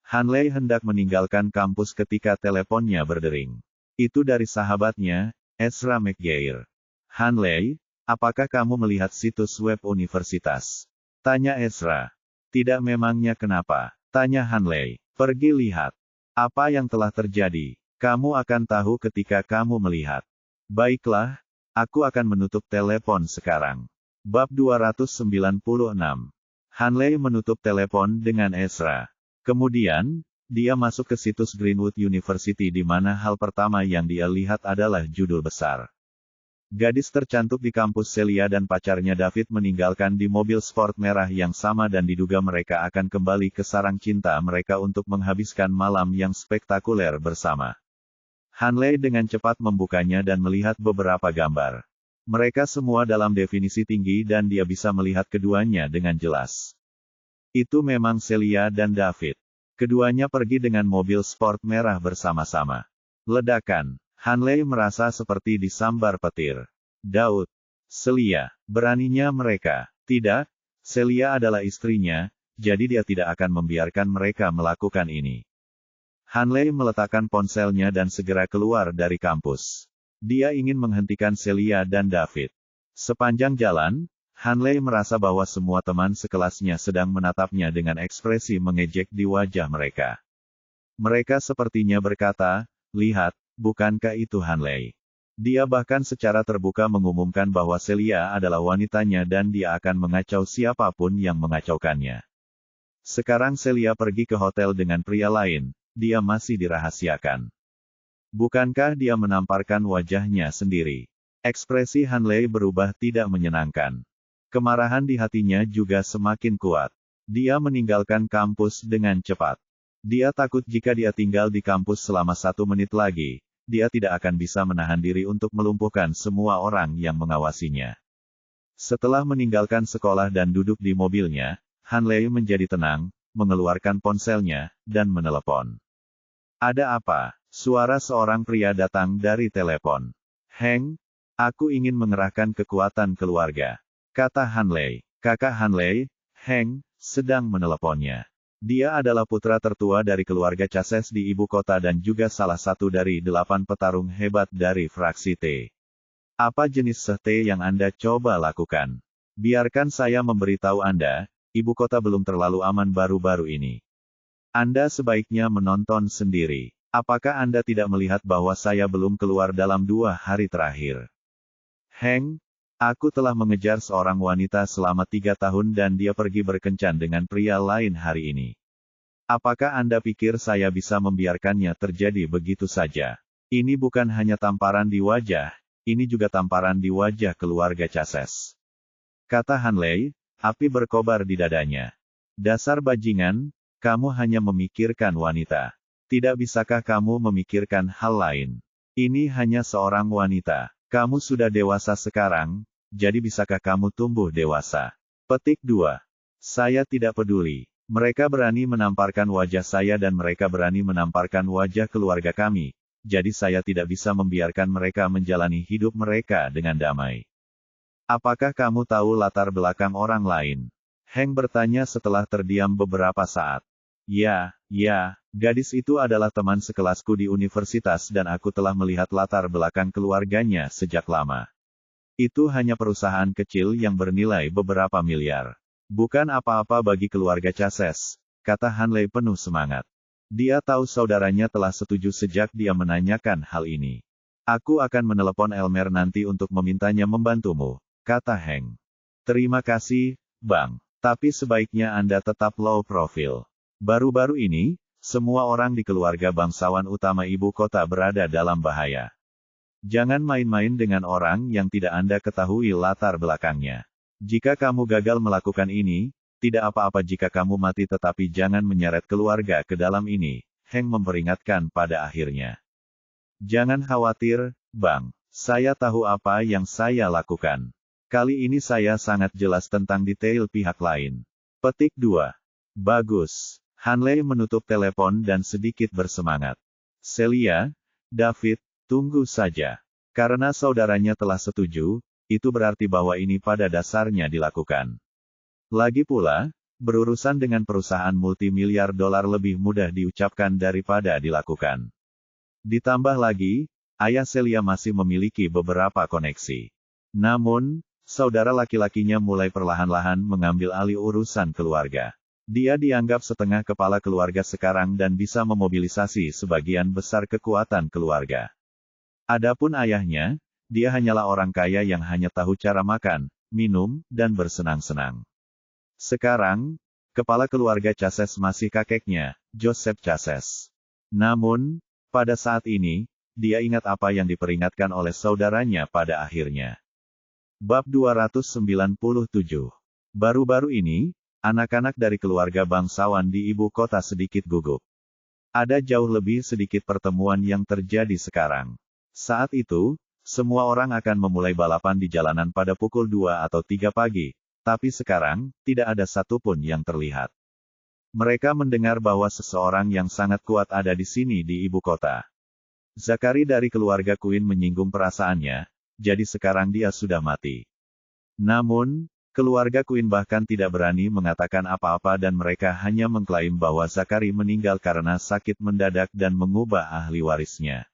Hanley hendak meninggalkan kampus ketika teleponnya berdering. Itu dari sahabatnya, Ezra McGuire. Hanley, apakah kamu melihat situs web universitas? Tanya Ezra. Tidak memangnya kenapa? Tanya Hanley. Pergi lihat. Apa yang telah terjadi? Kamu akan tahu ketika kamu melihat. Baiklah, aku akan menutup telepon sekarang. Bab 296. Hanley menutup telepon dengan Ezra. Kemudian, dia masuk ke situs Greenwood University di mana hal pertama yang dia lihat adalah judul besar. Gadis tercantik di kampus Celia dan pacarnya David meninggalkan di mobil sport merah yang sama dan diduga mereka akan kembali ke sarang cinta mereka untuk menghabiskan malam yang spektakuler bersama. Hanley dengan cepat membukanya dan melihat beberapa gambar. Mereka semua dalam definisi tinggi dan dia bisa melihat keduanya dengan jelas. Itu memang Celia dan David. Keduanya pergi dengan mobil sport merah bersama-sama. Ledakan. Hanley merasa seperti disambar petir. Daud. Celia. Beraninya mereka. Tidak, Celia adalah istrinya, jadi dia tidak akan membiarkan mereka melakukan ini. Hanley meletakkan ponselnya dan segera keluar dari kampus. Dia ingin menghentikan Celia dan David. Sepanjang jalan, Hanley merasa bahwa semua teman sekelasnya sedang menatapnya dengan ekspresi mengejek di wajah mereka. Mereka sepertinya berkata, "Lihat, bukankah itu Hanley?" Dia bahkan secara terbuka mengumumkan bahwa Celia adalah wanitanya dan dia akan mengacau siapapun yang mengacaukannya. Sekarang Celia pergi ke hotel dengan pria lain, dia masih dirahasiakan. Bukankah dia menamparkan wajahnya sendiri? Ekspresi Hanley berubah tidak menyenangkan. Kemarahan di hatinya juga semakin kuat. Dia meninggalkan kampus dengan cepat. Dia takut jika dia tinggal di kampus selama 1 menit lagi, dia tidak akan bisa menahan diri untuk melumpuhkan semua orang yang mengawasinya. Setelah meninggalkan sekolah dan duduk di mobilnya, Hanley menjadi tenang, mengeluarkan ponselnya, dan menelepon. Ada apa? Suara seorang pria datang dari telepon. Hank, aku ingin mengerahkan kekuatan keluarga, kata Hanley. Kakak Hanley, Hank, sedang meneleponnya. Dia adalah putra tertua dari keluarga Chases di ibu kota dan juga salah satu dari 8 petarung hebat dari fraksi T. Apa jenis teh yang Anda coba lakukan? Biarkan saya memberitahu Anda, ibu kota belum terlalu aman baru-baru ini. Anda sebaiknya menonton sendiri. Apakah Anda tidak melihat bahwa saya belum keluar dalam 2 hari terakhir? Hank, aku telah mengejar seorang wanita selama 3 tahun dan dia pergi berkencan dengan pria lain hari ini. Apakah Anda pikir saya bisa membiarkannya terjadi begitu saja? Ini bukan hanya tamparan di wajah, ini juga tamparan di wajah keluarga Chases. Kata Hanley, api berkobar di dadanya. Dasar bajingan, Kamu hanya memikirkan wanita. Tidak bisakah kamu memikirkan hal lain? Ini hanya seorang wanita. Kamu sudah dewasa sekarang, jadi bisakah kamu tumbuh dewasa? Petik 2. Saya tidak peduli. Mereka berani menamparkan wajah saya dan mereka berani menamparkan wajah keluarga kami, jadi saya tidak bisa membiarkan mereka menjalani hidup mereka dengan damai. Apakah kamu tahu latar belakang orang lain? Hank bertanya setelah terdiam beberapa saat. Ya, gadis itu adalah teman sekelasku di universitas dan aku telah melihat latar belakang keluarganya sejak lama. Itu hanya perusahaan kecil yang bernilai beberapa miliar. Bukan apa-apa bagi keluarga Chases, kata Hanley penuh semangat. Dia tahu saudaranya telah setuju sejak dia menanyakan hal ini. Aku akan menelepon Elmer nanti untuk memintanya membantumu, kata Hank. Terima kasih, Bang. Tapi sebaiknya Anda tetap low profile. Baru-baru ini, semua orang di keluarga bangsawan utama ibu kota berada dalam bahaya. Jangan main-main dengan orang yang tidak Anda ketahui latar belakangnya. Jika kamu gagal melakukan ini, tidak apa-apa jika kamu mati tetapi jangan menyeret keluarga ke dalam ini, Hank memperingatkan pada akhirnya. Jangan khawatir, Bang. Saya tahu apa yang saya lakukan. Kali ini saya sangat jelas tentang detail pihak lain. Petik 2. Bagus. Hanley menutup telepon dan sedikit bersemangat. Celia, David, tunggu saja. Karena saudaranya telah setuju, itu berarti bahwa ini pada dasarnya dilakukan. Lagi pula, berurusan dengan perusahaan multimiliar dolar lebih mudah diucapkan daripada dilakukan. Ditambah lagi, ayah Celia masih memiliki beberapa koneksi. Namun, saudara laki-lakinya mulai perlahan-lahan mengambil alih urusan keluarga. Dia dianggap setengah kepala keluarga sekarang dan bisa memobilisasi sebagian besar kekuatan keluarga. Adapun ayahnya, dia hanyalah orang kaya yang hanya tahu cara makan, minum, dan bersenang-senang. Sekarang, kepala keluarga Chases masih kakeknya, Joseph Chases. Namun, pada saat ini, dia ingat apa yang diperingatkan oleh saudaranya pada akhirnya. Bab 297. Baru-baru ini, anak-anak dari keluarga bangsawan di ibu kota sedikit gugup. Ada jauh lebih sedikit pertemuan yang terjadi sekarang. Saat itu, semua orang akan memulai balapan di jalanan pada pukul 2 atau 3 pagi, tapi sekarang, tidak ada satupun yang terlihat. Mereka mendengar bahwa seseorang yang sangat kuat ada di sini di ibu kota. Zachary dari keluarga Quinn menyinggung perasaannya, jadi sekarang dia sudah mati. Namun, keluarga Quinn bahkan tidak berani mengatakan apa-apa dan mereka hanya mengklaim bahwa Zachary meninggal karena sakit mendadak dan mengubah ahli warisnya.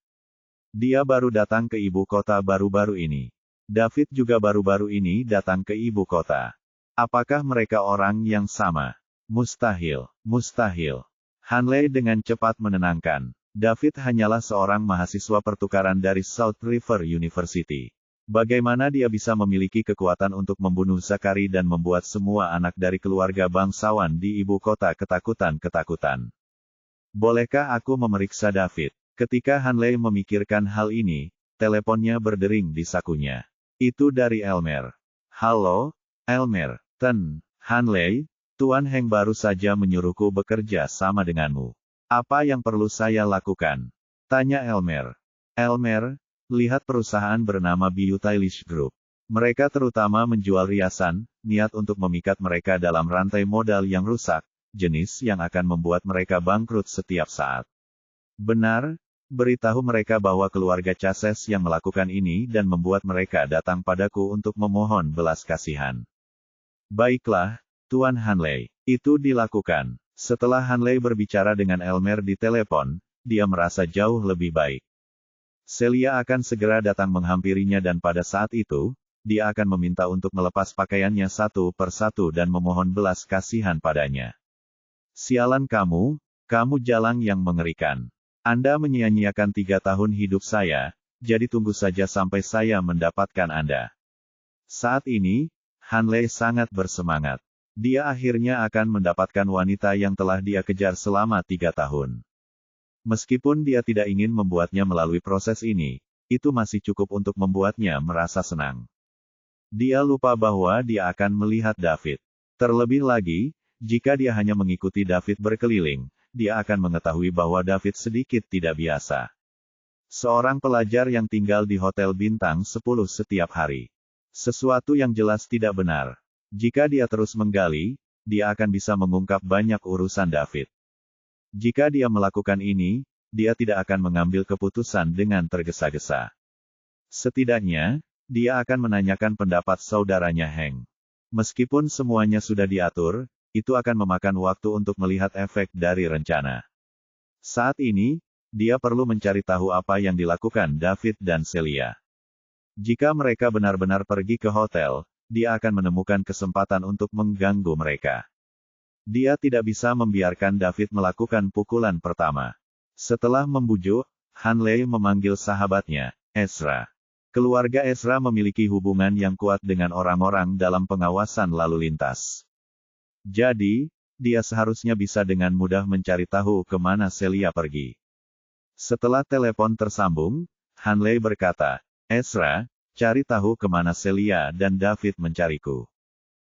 Dia baru datang ke ibu kota baru-baru ini. David juga baru-baru ini datang ke ibu kota. Apakah mereka orang yang sama? Mustahil, mustahil. Hanley dengan cepat menenangkan. David hanyalah seorang mahasiswa pertukaran dari South River University. Bagaimana dia bisa memiliki kekuatan untuk membunuh Zachary dan membuat semua anak dari keluarga bangsawan di ibu kota ketakutan-ketakutan? Bolehkah aku memeriksa David? Ketika Hanley memikirkan hal ini, teleponnya berdering di sakunya. Itu dari Elmer. Halo, Elmer. Hanley, Tuan Hank baru saja menyuruhku bekerja sama denganmu. Apa yang perlu saya lakukan? Tanya Elmer. Elmer, lihat perusahaan bernama Beautylish Group. Mereka terutama menjual riasan, niat untuk memikat mereka dalam rantai modal yang rusak, jenis yang akan membuat mereka bangkrut setiap saat. Benar, beritahu mereka bahwa keluarga Chases yang melakukan ini dan membuat mereka datang padaku untuk memohon belas kasihan. Baiklah, Tuan Hanley. Itu dilakukan. Setelah Hanley berbicara dengan Elmer di telepon, dia merasa jauh lebih baik. Celia akan segera datang menghampirinya dan pada saat itu, dia akan meminta untuk melepas pakaiannya satu persatu dan memohon belas kasihan padanya. Sialan kamu jalang yang mengerikan. Anda menyia-nyiakan 3 tahun hidup saya, jadi tunggu saja sampai saya mendapatkan Anda. Saat ini, Hanley sangat bersemangat. Dia akhirnya akan mendapatkan wanita yang telah dia kejar selama 3 tahun. Meskipun dia tidak ingin membuatnya melalui proses ini, itu masih cukup untuk membuatnya merasa senang. Dia lupa bahwa dia akan melihat David. Terlebih lagi, Jika dia hanya mengikuti David berkeliling, dia akan mengetahui bahwa David sedikit tidak biasa. Seorang pelajar yang tinggal di hotel bintang 10 setiap hari. Sesuatu yang jelas tidak benar. Jika dia terus menggali, dia akan bisa mengungkap banyak urusan David. Jika dia melakukan ini, dia tidak akan mengambil keputusan dengan tergesa-gesa. Setidaknya, dia akan menanyakan pendapat saudaranya Hank. Meskipun semuanya sudah diatur, itu akan memakan waktu untuk melihat efek dari rencana. Saat ini, dia perlu mencari tahu apa yang dilakukan David dan Celia. Jika mereka benar-benar pergi ke hotel, dia akan menemukan kesempatan untuk mengganggu mereka. Dia tidak bisa membiarkan David melakukan pukulan pertama. Setelah membujuk, Hanley memanggil sahabatnya, Ezra. Keluarga Ezra memiliki hubungan yang kuat dengan orang-orang dalam pengawasan lalu lintas. Jadi, dia seharusnya bisa dengan mudah mencari tahu kemana Celia pergi. Setelah telepon tersambung, Hanley berkata, Ezra, cari tahu kemana Celia dan David mencariku.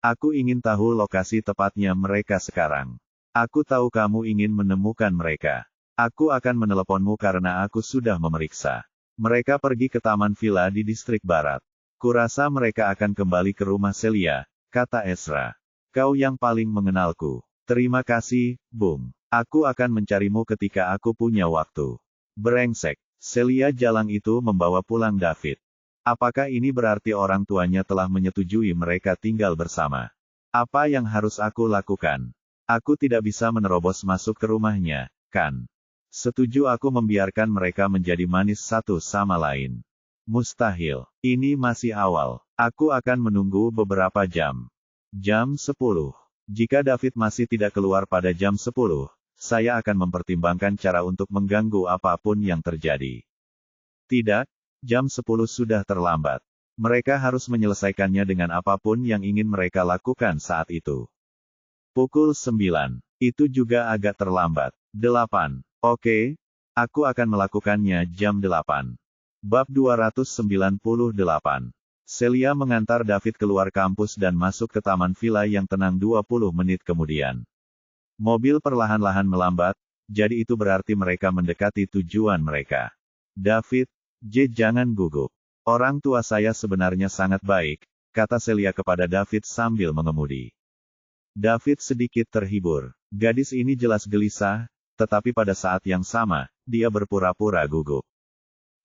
Aku ingin tahu lokasi tepatnya mereka sekarang. Aku tahu kamu ingin menemukan mereka. Aku akan meneleponmu karena aku sudah memeriksa. Mereka pergi ke taman villa di distrik barat. Kurasa mereka akan kembali ke rumah Celia, kata Ezra. Kau yang paling mengenalku. Terima kasih, Bung. Aku akan mencarimu ketika aku punya waktu. Brengsek. Celia jalang itu membawa pulang David. Apakah ini berarti orang tuanya telah menyetujui mereka tinggal bersama? Apa yang harus aku lakukan? Aku tidak bisa menerobos masuk ke rumahnya, kan? Setuju aku membiarkan mereka menjadi manis satu sama lain. Mustahil. Ini masih awal. Aku akan menunggu beberapa jam. Jam 10. Jika David masih tidak keluar pada jam 10, saya akan mempertimbangkan cara untuk mengganggu apapun yang terjadi. Tidak. Jam 10 sudah terlambat. Mereka harus menyelesaikannya dengan apapun yang ingin mereka lakukan saat itu. Pukul 9. Itu juga agak terlambat. 8. Oke. Aku akan melakukannya jam 8. Bab 298. Celia mengantar David keluar kampus dan masuk ke taman villa yang tenang 20 menit kemudian. Mobil perlahan-lahan melambat, jadi itu berarti mereka mendekati tujuan mereka. David, jangan gugup. Orang tua saya sebenarnya sangat baik, kata Celia kepada David sambil mengemudi. David sedikit terhibur. Gadis ini jelas gelisah, tetapi pada saat yang sama, dia berpura-pura gugup.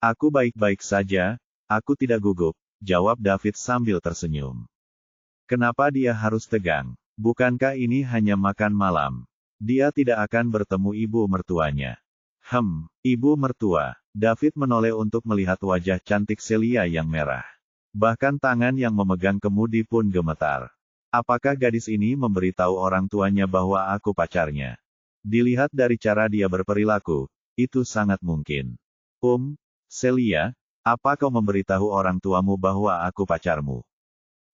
Aku baik-baik saja, aku tidak gugup, jawab David sambil tersenyum. Kenapa dia harus tegang? Bukankah ini hanya makan malam? Dia tidak akan bertemu ibu mertuanya. Ibu mertua. David menoleh untuk melihat wajah cantik Celia yang merah. Bahkan tangan yang memegang kemudi pun gemetar. Apakah gadis ini memberitahu orang tuanya bahwa aku pacarnya? Dilihat dari cara dia berperilaku, itu sangat mungkin. Celia, apa kau memberitahu orang tuamu bahwa aku pacarmu?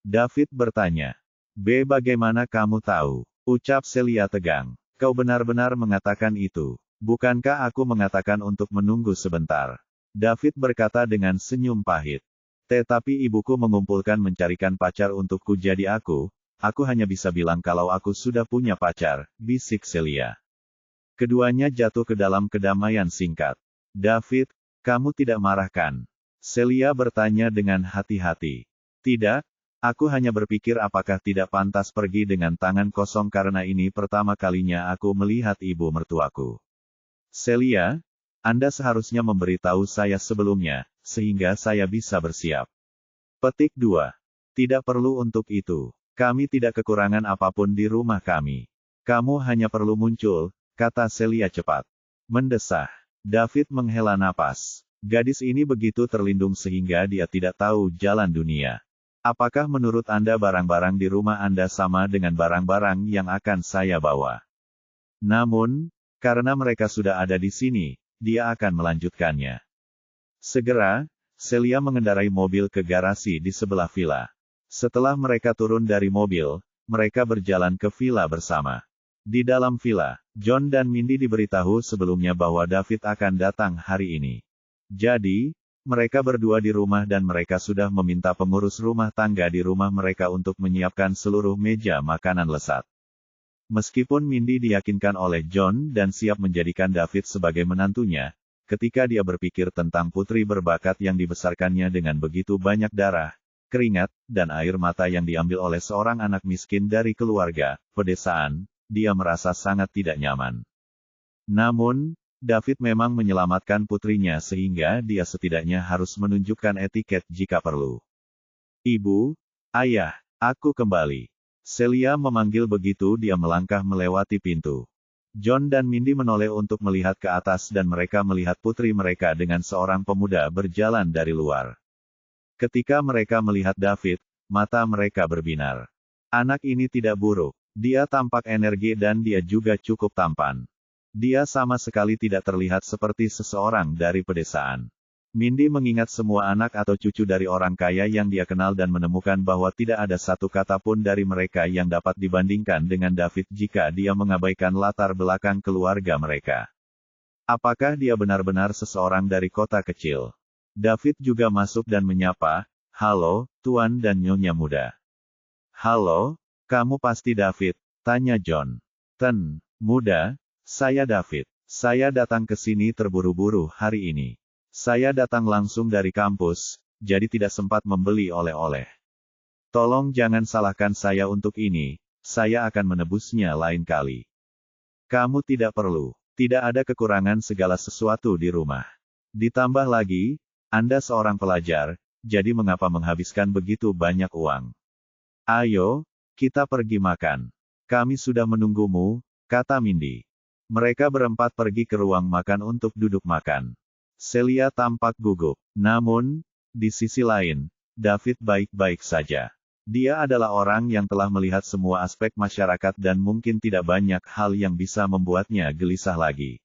David bertanya. Bagaimana kamu tahu? Ucap Celia tegang. Kau benar-benar mengatakan itu. Bukankah aku mengatakan untuk menunggu sebentar? David berkata dengan senyum pahit. Tetapi ibuku mengumpulkan mencarikan pacar untukku jadi aku hanya bisa bilang kalau aku sudah punya pacar, bisik Celia. Keduanya jatuh ke dalam kedamaian singkat. David, kamu tidak marah kan? Celia bertanya dengan hati-hati. Tidak, aku hanya berpikir apakah tidak pantas pergi dengan tangan kosong karena ini pertama kalinya aku melihat ibu mertuaku. Celia, Anda seharusnya memberitahu saya sebelumnya, sehingga saya bisa bersiap. Petik 2. Tidak perlu untuk itu. Kami tidak kekurangan apapun di rumah kami. Kamu hanya perlu muncul, kata Celia cepat. Mendesah. David menghela napas. Gadis ini begitu terlindung sehingga dia tidak tahu jalan dunia. Apakah menurut Anda barang-barang di rumah Anda sama dengan barang-barang yang akan saya bawa? Namun, karena mereka sudah ada di sini, dia akan melanjutkannya. Segera, Celia mengendarai mobil ke garasi di sebelah villa. Setelah mereka turun dari mobil, mereka berjalan ke villa bersama. Di dalam villa, John dan Mindy diberitahu sebelumnya bahwa David akan datang hari ini. Jadi, mereka berdua di rumah dan mereka sudah meminta pengurus rumah tangga di rumah mereka untuk menyiapkan seluruh meja makanan lezat. Meskipun Mindy diyakinkan oleh John dan siap menjadikan David sebagai menantunya, ketika dia berpikir tentang putri berbakat yang dibesarkannya dengan begitu banyak darah, keringat, dan air mata yang diambil oleh seorang anak miskin dari keluarga pedesaan, dia merasa sangat tidak nyaman. Namun, David memang menyelamatkan putrinya sehingga dia setidaknya harus menunjukkan etiket jika perlu. Ibu, ayah, aku kembali. Celia memanggil begitu dia melangkah melewati pintu. John dan Mindy menoleh untuk melihat ke atas dan mereka melihat putri mereka dengan seorang pemuda berjalan dari luar. Ketika mereka melihat David, mata mereka berbinar. Anak ini tidak buruk. Dia tampak energi dan dia juga cukup tampan. Dia sama sekali tidak terlihat seperti seseorang dari pedesaan. Mindy mengingat semua anak atau cucu dari orang kaya yang dia kenal dan menemukan bahwa tidak ada satu kata pun dari mereka yang dapat dibandingkan dengan David jika dia mengabaikan latar belakang keluarga mereka. Apakah dia benar-benar seseorang dari kota kecil? David juga masuk dan menyapa, "Halo, Tuan dan Nyonya muda." "Halo, kamu pasti David?" tanya John. Muda, saya David. Saya datang ke sini terburu-buru hari ini. Saya datang langsung dari kampus, jadi tidak sempat membeli oleh-oleh. Tolong jangan salahkan saya untuk ini, saya akan menebusnya lain kali. Kamu tidak perlu. Tidak ada kekurangan segala sesuatu di rumah. Ditambah lagi, Anda seorang pelajar, jadi mengapa menghabiskan begitu banyak uang? Ayo, kita pergi makan. Kami sudah menunggumu, kata Mindy. Mereka berempat pergi ke ruang makan untuk duduk makan. Celia tampak gugup. Namun, di sisi lain, David baik-baik saja. Dia adalah orang yang telah melihat semua aspek masyarakat dan mungkin tidak banyak hal yang bisa membuatnya gelisah lagi.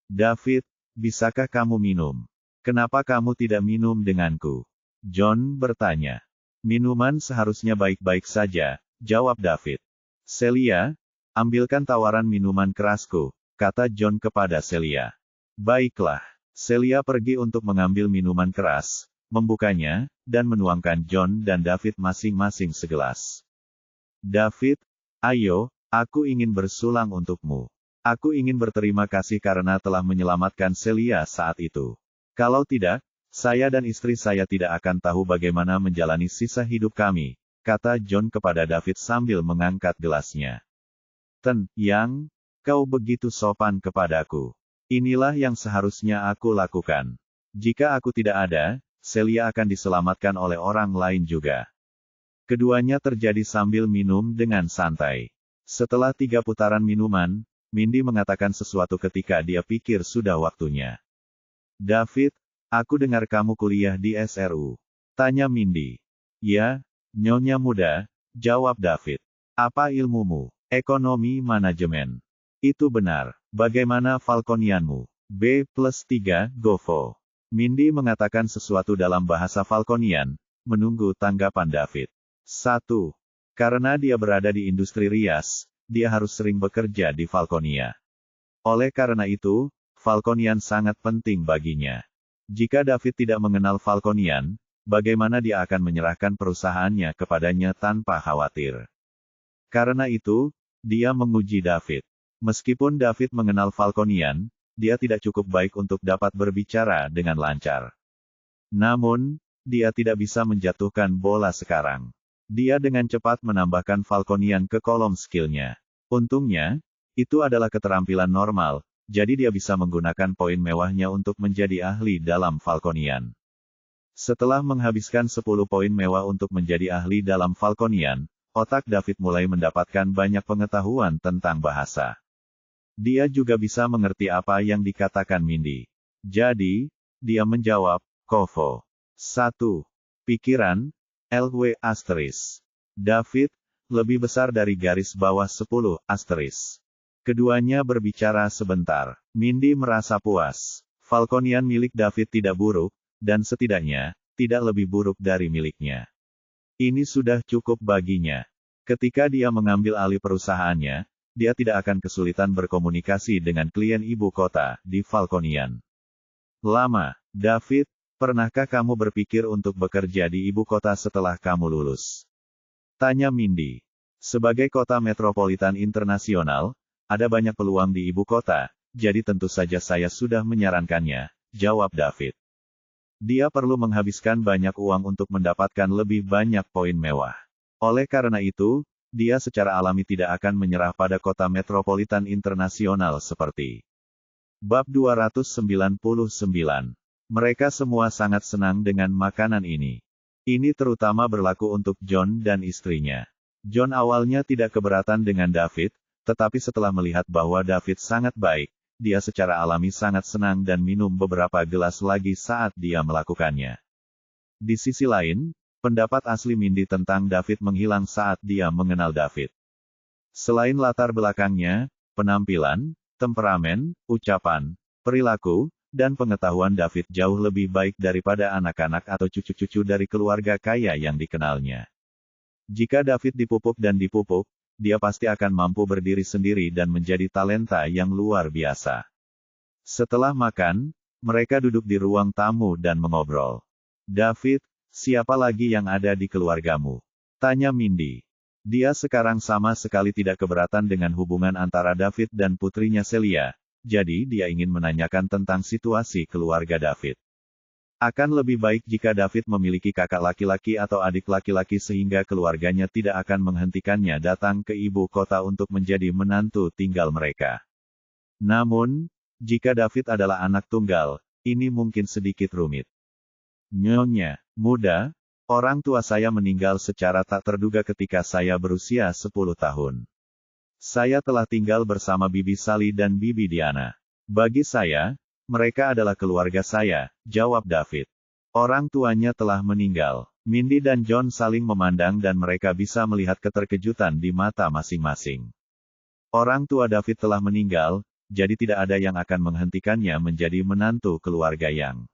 David, bisakah kamu minum? Kenapa kamu tidak minum denganku? John bertanya. Minuman seharusnya baik-baik saja, jawab David. Celia, ambilkan tawaran minuman kerasku, kata John kepada Celia. Baiklah. Celia pergi untuk mengambil minuman keras, membukanya, dan menuangkan John dan David masing-masing segelas. David, ayo, aku ingin bersulang untukmu. Aku ingin berterima kasih karena telah menyelamatkan Celia saat itu. Kalau tidak, saya dan istri saya tidak akan tahu bagaimana menjalani sisa hidup kami, kata John kepada David sambil mengangkat gelasnya. Yang, kau begitu sopan kepadaku. Inilah yang seharusnya aku lakukan. Jika aku tidak ada, Celia akan diselamatkan oleh orang lain juga. Keduanya terjadi sambil minum dengan santai. Setelah 3 putaran minuman, Mindy mengatakan sesuatu ketika dia pikir sudah waktunya. David, aku dengar kamu kuliah di SRU. Tanya Mindy. Ya, Nyonya muda, jawab David. Apa ilmumu? Ekonomi manajemen. Itu benar. Bagaimana Falconianmu? B+3, Govo. Mindy mengatakan sesuatu dalam bahasa Falconian, menunggu tanggapan David. 1. Karena dia berada di industri rias, dia harus sering bekerja di Falconia. Oleh karena itu, Falconian sangat penting baginya. Jika David tidak mengenal Falconian, bagaimana dia akan menyerahkan perusahaannya kepadanya tanpa khawatir? Karena itu, dia menguji David. Meskipun David mengenal Falconian, dia tidak cukup baik untuk dapat berbicara dengan lancar. Namun, dia tidak bisa menjatuhkan bola sekarang. Dia dengan cepat menambahkan Falconian ke kolom skillnya. Untungnya, itu adalah keterampilan normal, jadi dia bisa menggunakan poin mewahnya untuk menjadi ahli dalam Falconian. Setelah menghabiskan 10 poin mewah untuk menjadi ahli dalam Falconian, otak David mulai mendapatkan banyak pengetahuan tentang bahasa. Dia juga bisa mengerti apa yang dikatakan Mindy. Jadi, dia menjawab, Kovo. 1. Pikiran, LW asterisk. David, lebih besar dari garis bawah 10 asterisk. Keduanya berbicara sebentar. Mindy merasa puas. Falconian milik David tidak buruk, dan setidaknya, tidak lebih buruk dari miliknya. Ini sudah cukup baginya. Ketika dia mengambil alih perusahaannya, dia tidak akan kesulitan berkomunikasi dengan klien ibu kota di Falconian. Lama, David, pernahkah kamu berpikir untuk bekerja di ibu kota setelah kamu lulus? Tanya Mindy. Sebagai kota metropolitan internasional, ada banyak peluang di ibu kota, jadi tentu saja saya sudah menyarankannya, jawab David. Dia perlu menghabiskan banyak uang untuk mendapatkan lebih banyak poin mewah. Oleh karena itu, dia secara alami tidak akan menyerah pada kota metropolitan internasional seperti. Bab 299. Mereka semua sangat senang dengan makanan ini. Ini terutama berlaku untuk John dan istrinya. John awalnya tidak keberatan dengan David, tetapi setelah melihat bahwa David sangat baik, dia secara alami sangat senang dan minum beberapa gelas lagi saat dia melakukannya. Di sisi lain, pendapat asli Mindy tentang David menghilang saat dia mengenal David. Selain latar belakangnya, penampilan, temperamen, ucapan, perilaku, dan pengetahuan David jauh lebih baik daripada anak-anak atau cucu-cucu dari keluarga kaya yang dikenalnya. Jika David dipupuk dan dipupuk, dia pasti akan mampu berdiri sendiri dan menjadi talenta yang luar biasa. Setelah makan, mereka duduk di ruang tamu dan mengobrol. David, siapa lagi yang ada di keluargamu? Tanya Mindy. Dia sekarang sama sekali tidak keberatan dengan hubungan antara David dan putrinya Celia, jadi dia ingin menanyakan tentang situasi keluarga David. Akan lebih baik jika David memiliki kakak laki-laki atau adik laki-laki sehingga keluarganya tidak akan menghentikannya datang ke ibu kota untuk menjadi menantu tinggal mereka. Namun, jika David adalah anak tunggal, ini mungkin sedikit rumit. Nyonya muda, orang tua saya meninggal secara tak terduga ketika saya berusia 10 tahun. Saya telah tinggal bersama Bibi Sally dan Bibi Diana. Bagi saya, mereka adalah keluarga saya, jawab David. Orang tuanya telah meninggal. Mindy dan John saling memandang dan mereka bisa melihat keterkejutan di mata masing-masing. Orang tua David telah meninggal, jadi tidak ada yang akan menghentikannya menjadi menantu keluarga yang.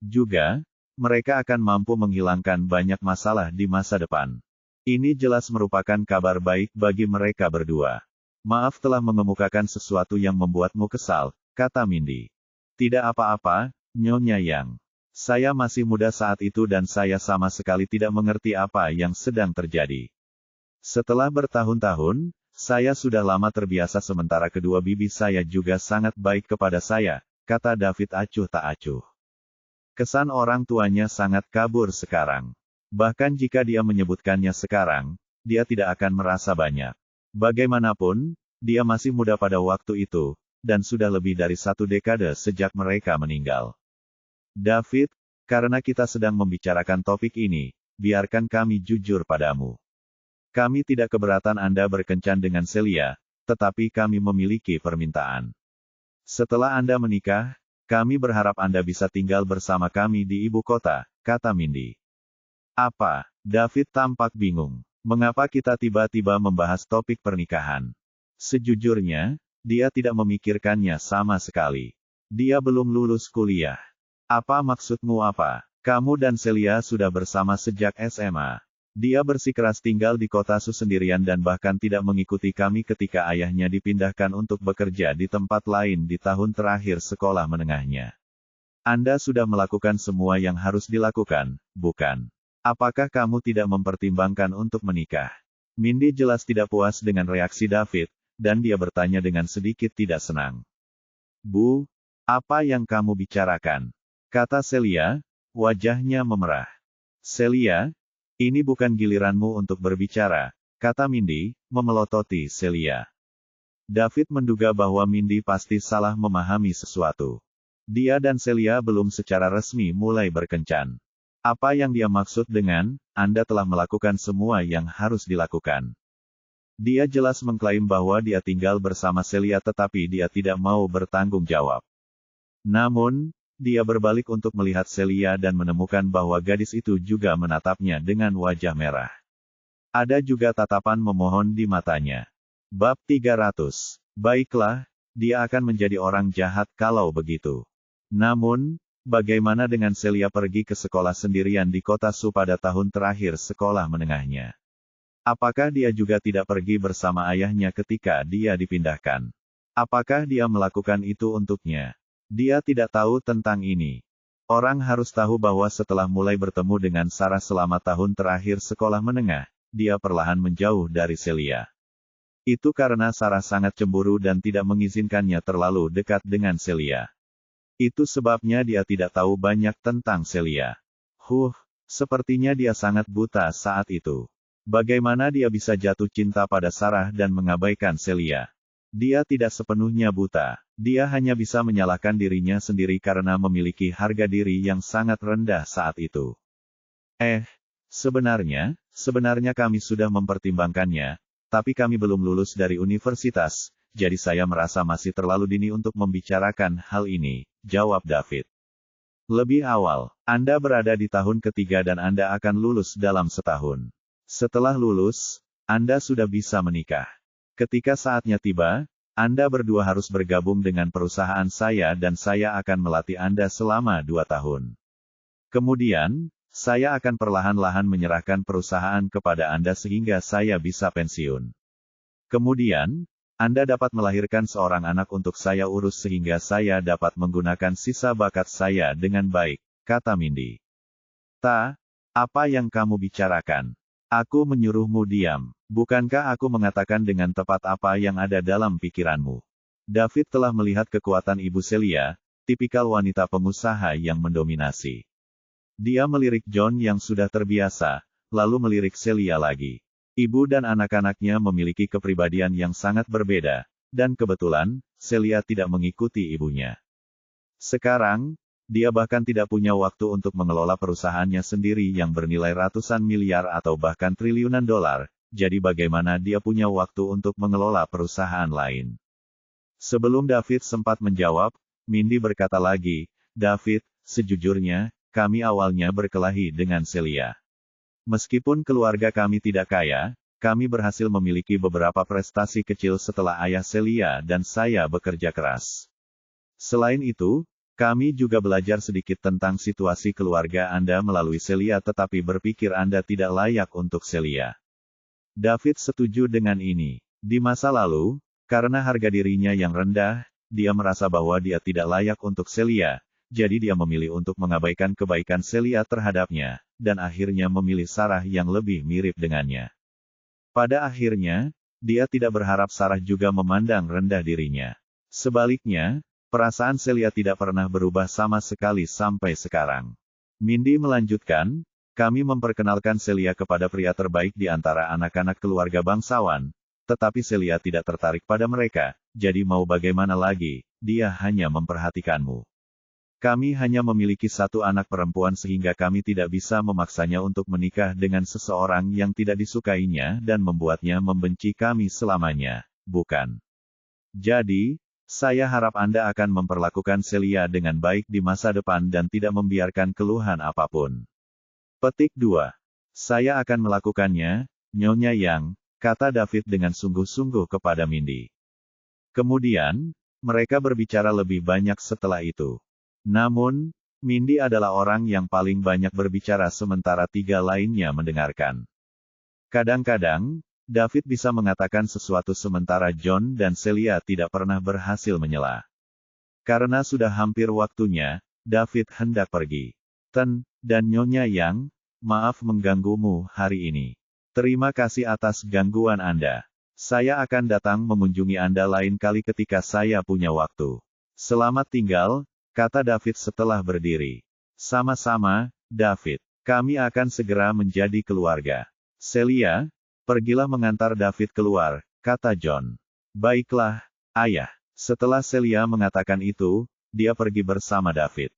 Juga, mereka akan mampu menghilangkan banyak masalah di masa depan. Ini jelas merupakan kabar baik bagi mereka berdua. Maaf telah mengemukakan sesuatu yang membuatmu kesal, kata Mindy. Tidak apa-apa, Nyonya Yang. Saya masih muda saat itu dan saya sama sekali tidak mengerti apa yang sedang terjadi. Setelah bertahun-tahun, saya sudah lama terbiasa sementara kedua bibi saya juga sangat baik kepada saya, kata David acuh tak acuh. Kesan orang tuanya sangat kabur sekarang. Bahkan jika dia menyebutkannya sekarang, dia tidak akan merasa banyak. Bagaimanapun, dia masih muda pada waktu itu, dan sudah lebih dari 1 dekade sejak mereka meninggal. David, karena kita sedang membicarakan topik ini, biarkan kami jujur padamu. Kami tidak keberatan Anda berkencan dengan Celia, tetapi kami memiliki permintaan. Setelah Anda menikah, kami berharap Anda bisa tinggal bersama kami di ibu kota, kata Mindy. Apa? David tampak bingung. Mengapa kita tiba-tiba membahas topik pernikahan? Sejujurnya, dia tidak memikirkannya sama sekali. Dia belum lulus kuliah. Apa maksudmu apa? Kamu dan Celia sudah bersama sejak SMA. Dia bersikeras tinggal di kota Su sendirian dan bahkan tidak mengikuti kami ketika ayahnya dipindahkan untuk bekerja di tempat lain di tahun terakhir sekolah menengahnya. Anda sudah melakukan semua yang harus dilakukan, bukan? Apakah kamu tidak mempertimbangkan untuk menikah? Mindy jelas tidak puas dengan reaksi David, dan dia bertanya dengan sedikit tidak senang. Bu, apa yang kamu bicarakan? Kata Celia, wajahnya memerah. Celia, ini bukan giliranmu untuk berbicara, kata Mindy, memelototi Celia. David menduga bahwa Mindy pasti salah memahami sesuatu. Dia dan Celia belum secara resmi mulai berkencan. Apa yang dia maksud dengan, Anda telah melakukan semua yang harus dilakukan? Dia jelas mengklaim bahwa dia tinggal bersama Celia tetapi dia tidak mau bertanggung jawab. Namun, dia berbalik untuk melihat Celia dan menemukan bahwa gadis itu juga menatapnya dengan wajah merah. Ada juga tatapan memohon di matanya. Bab 300. Baiklah, dia akan menjadi orang jahat kalau begitu. Namun, bagaimana dengan Celia pergi ke sekolah sendirian di kota Su pada tahun terakhir sekolah menengahnya? Apakah dia juga tidak pergi bersama ayahnya ketika dia dipindahkan? Apakah dia melakukan itu untuknya? Dia tidak tahu tentang ini. Orang harus tahu bahwa setelah mulai bertemu dengan Sarah selama tahun terakhir sekolah menengah, dia perlahan menjauh dari Celia. Itu karena Sarah sangat cemburu dan tidak mengizinkannya terlalu dekat dengan Celia. Itu sebabnya dia tidak tahu banyak tentang Celia. Sepertinya dia sangat buta saat itu. Bagaimana dia bisa jatuh cinta pada Sarah dan mengabaikan Celia? Dia tidak sepenuhnya buta. Dia hanya bisa menyalahkan dirinya sendiri karena memiliki harga diri yang sangat rendah saat itu. Sebenarnya kami sudah mempertimbangkannya, tapi kami belum lulus dari universitas, jadi saya merasa masih terlalu dini untuk membicarakan hal ini, jawab David. Lebih awal, Anda berada di tahun ketiga dan Anda akan lulus dalam setahun. Setelah lulus, Anda sudah bisa menikah. Ketika saatnya tiba, Anda berdua harus bergabung dengan perusahaan saya dan saya akan melatih Anda selama 2 tahun. Kemudian, saya akan perlahan-lahan menyerahkan perusahaan kepada Anda sehingga saya bisa pensiun. Kemudian, Anda dapat melahirkan seorang anak untuk saya urus sehingga saya dapat menggunakan sisa bakat saya dengan baik, kata Mindy. Apa yang kamu bicarakan? Aku menyuruhmu diam. Bukankah aku mengatakan dengan tepat apa yang ada dalam pikiranmu? David telah melihat kekuatan Ibu Celia, tipikal wanita pengusaha yang mendominasi. Dia melirik John yang sudah terbiasa, lalu melirik Celia lagi. Ibu dan anak-anaknya memiliki kepribadian yang sangat berbeda, dan kebetulan, Celia tidak mengikuti ibunya. Sekarang, dia bahkan tidak punya waktu untuk mengelola perusahaannya sendiri yang bernilai ratusan miliar atau bahkan triliunan dolar, jadi bagaimana dia punya waktu untuk mengelola perusahaan lain? Sebelum David sempat menjawab, Mindy berkata lagi, David, sejujurnya, kami awalnya berkelahi dengan Celia. Meskipun keluarga kami tidak kaya, kami berhasil memiliki beberapa prestasi kecil setelah ayah Celia dan saya bekerja keras. Selain itu, kami juga belajar sedikit tentang situasi keluarga Anda melalui Celia tetapi berpikir Anda tidak layak untuk Celia. David setuju dengan ini. Di masa lalu, karena harga dirinya yang rendah, dia merasa bahwa dia tidak layak untuk Celia, jadi dia memilih untuk mengabaikan kebaikan Celia terhadapnya, dan akhirnya memilih Sarah yang lebih mirip dengannya. Pada akhirnya, dia tidak berharap Sarah juga memandang rendah dirinya. Sebaliknya, perasaan Celia tidak pernah berubah sama sekali sampai sekarang. Mindy melanjutkan, kami memperkenalkan Celia kepada pria terbaik di antara anak-anak keluarga bangsawan, tetapi Celia tidak tertarik pada mereka, jadi mau bagaimana lagi, dia hanya memperhatikanmu. Kami hanya memiliki 1 anak perempuan sehingga kami tidak bisa memaksanya untuk menikah dengan seseorang yang tidak disukainya dan membuatnya membenci kami selamanya, bukan? Jadi, saya harap Anda akan memperlakukan Celia dengan baik di masa depan dan tidak membiarkan keluhan apapun. Petik 2. Saya akan melakukannya, Nyonya Yang, kata David dengan sungguh-sungguh kepada Mindy. Kemudian, mereka berbicara lebih banyak setelah itu. Namun, Mindy adalah orang yang paling banyak berbicara sementara 3 lainnya mendengarkan. Kadang-kadang, David bisa mengatakan sesuatu sementara John dan Celia tidak pernah berhasil menyela. Karena sudah hampir waktunya, David hendak pergi. Dan Nyonya Yang, maaf mengganggumu hari ini. Terima kasih atas gangguan Anda. Saya akan datang mengunjungi Anda lain kali ketika saya punya waktu. Selamat tinggal, kata David setelah berdiri. Sama-sama, David. Kami akan segera menjadi keluarga. Celia, pergilah mengantar David keluar, kata John. Baiklah, ayah. Setelah Celia mengatakan itu, dia pergi bersama David.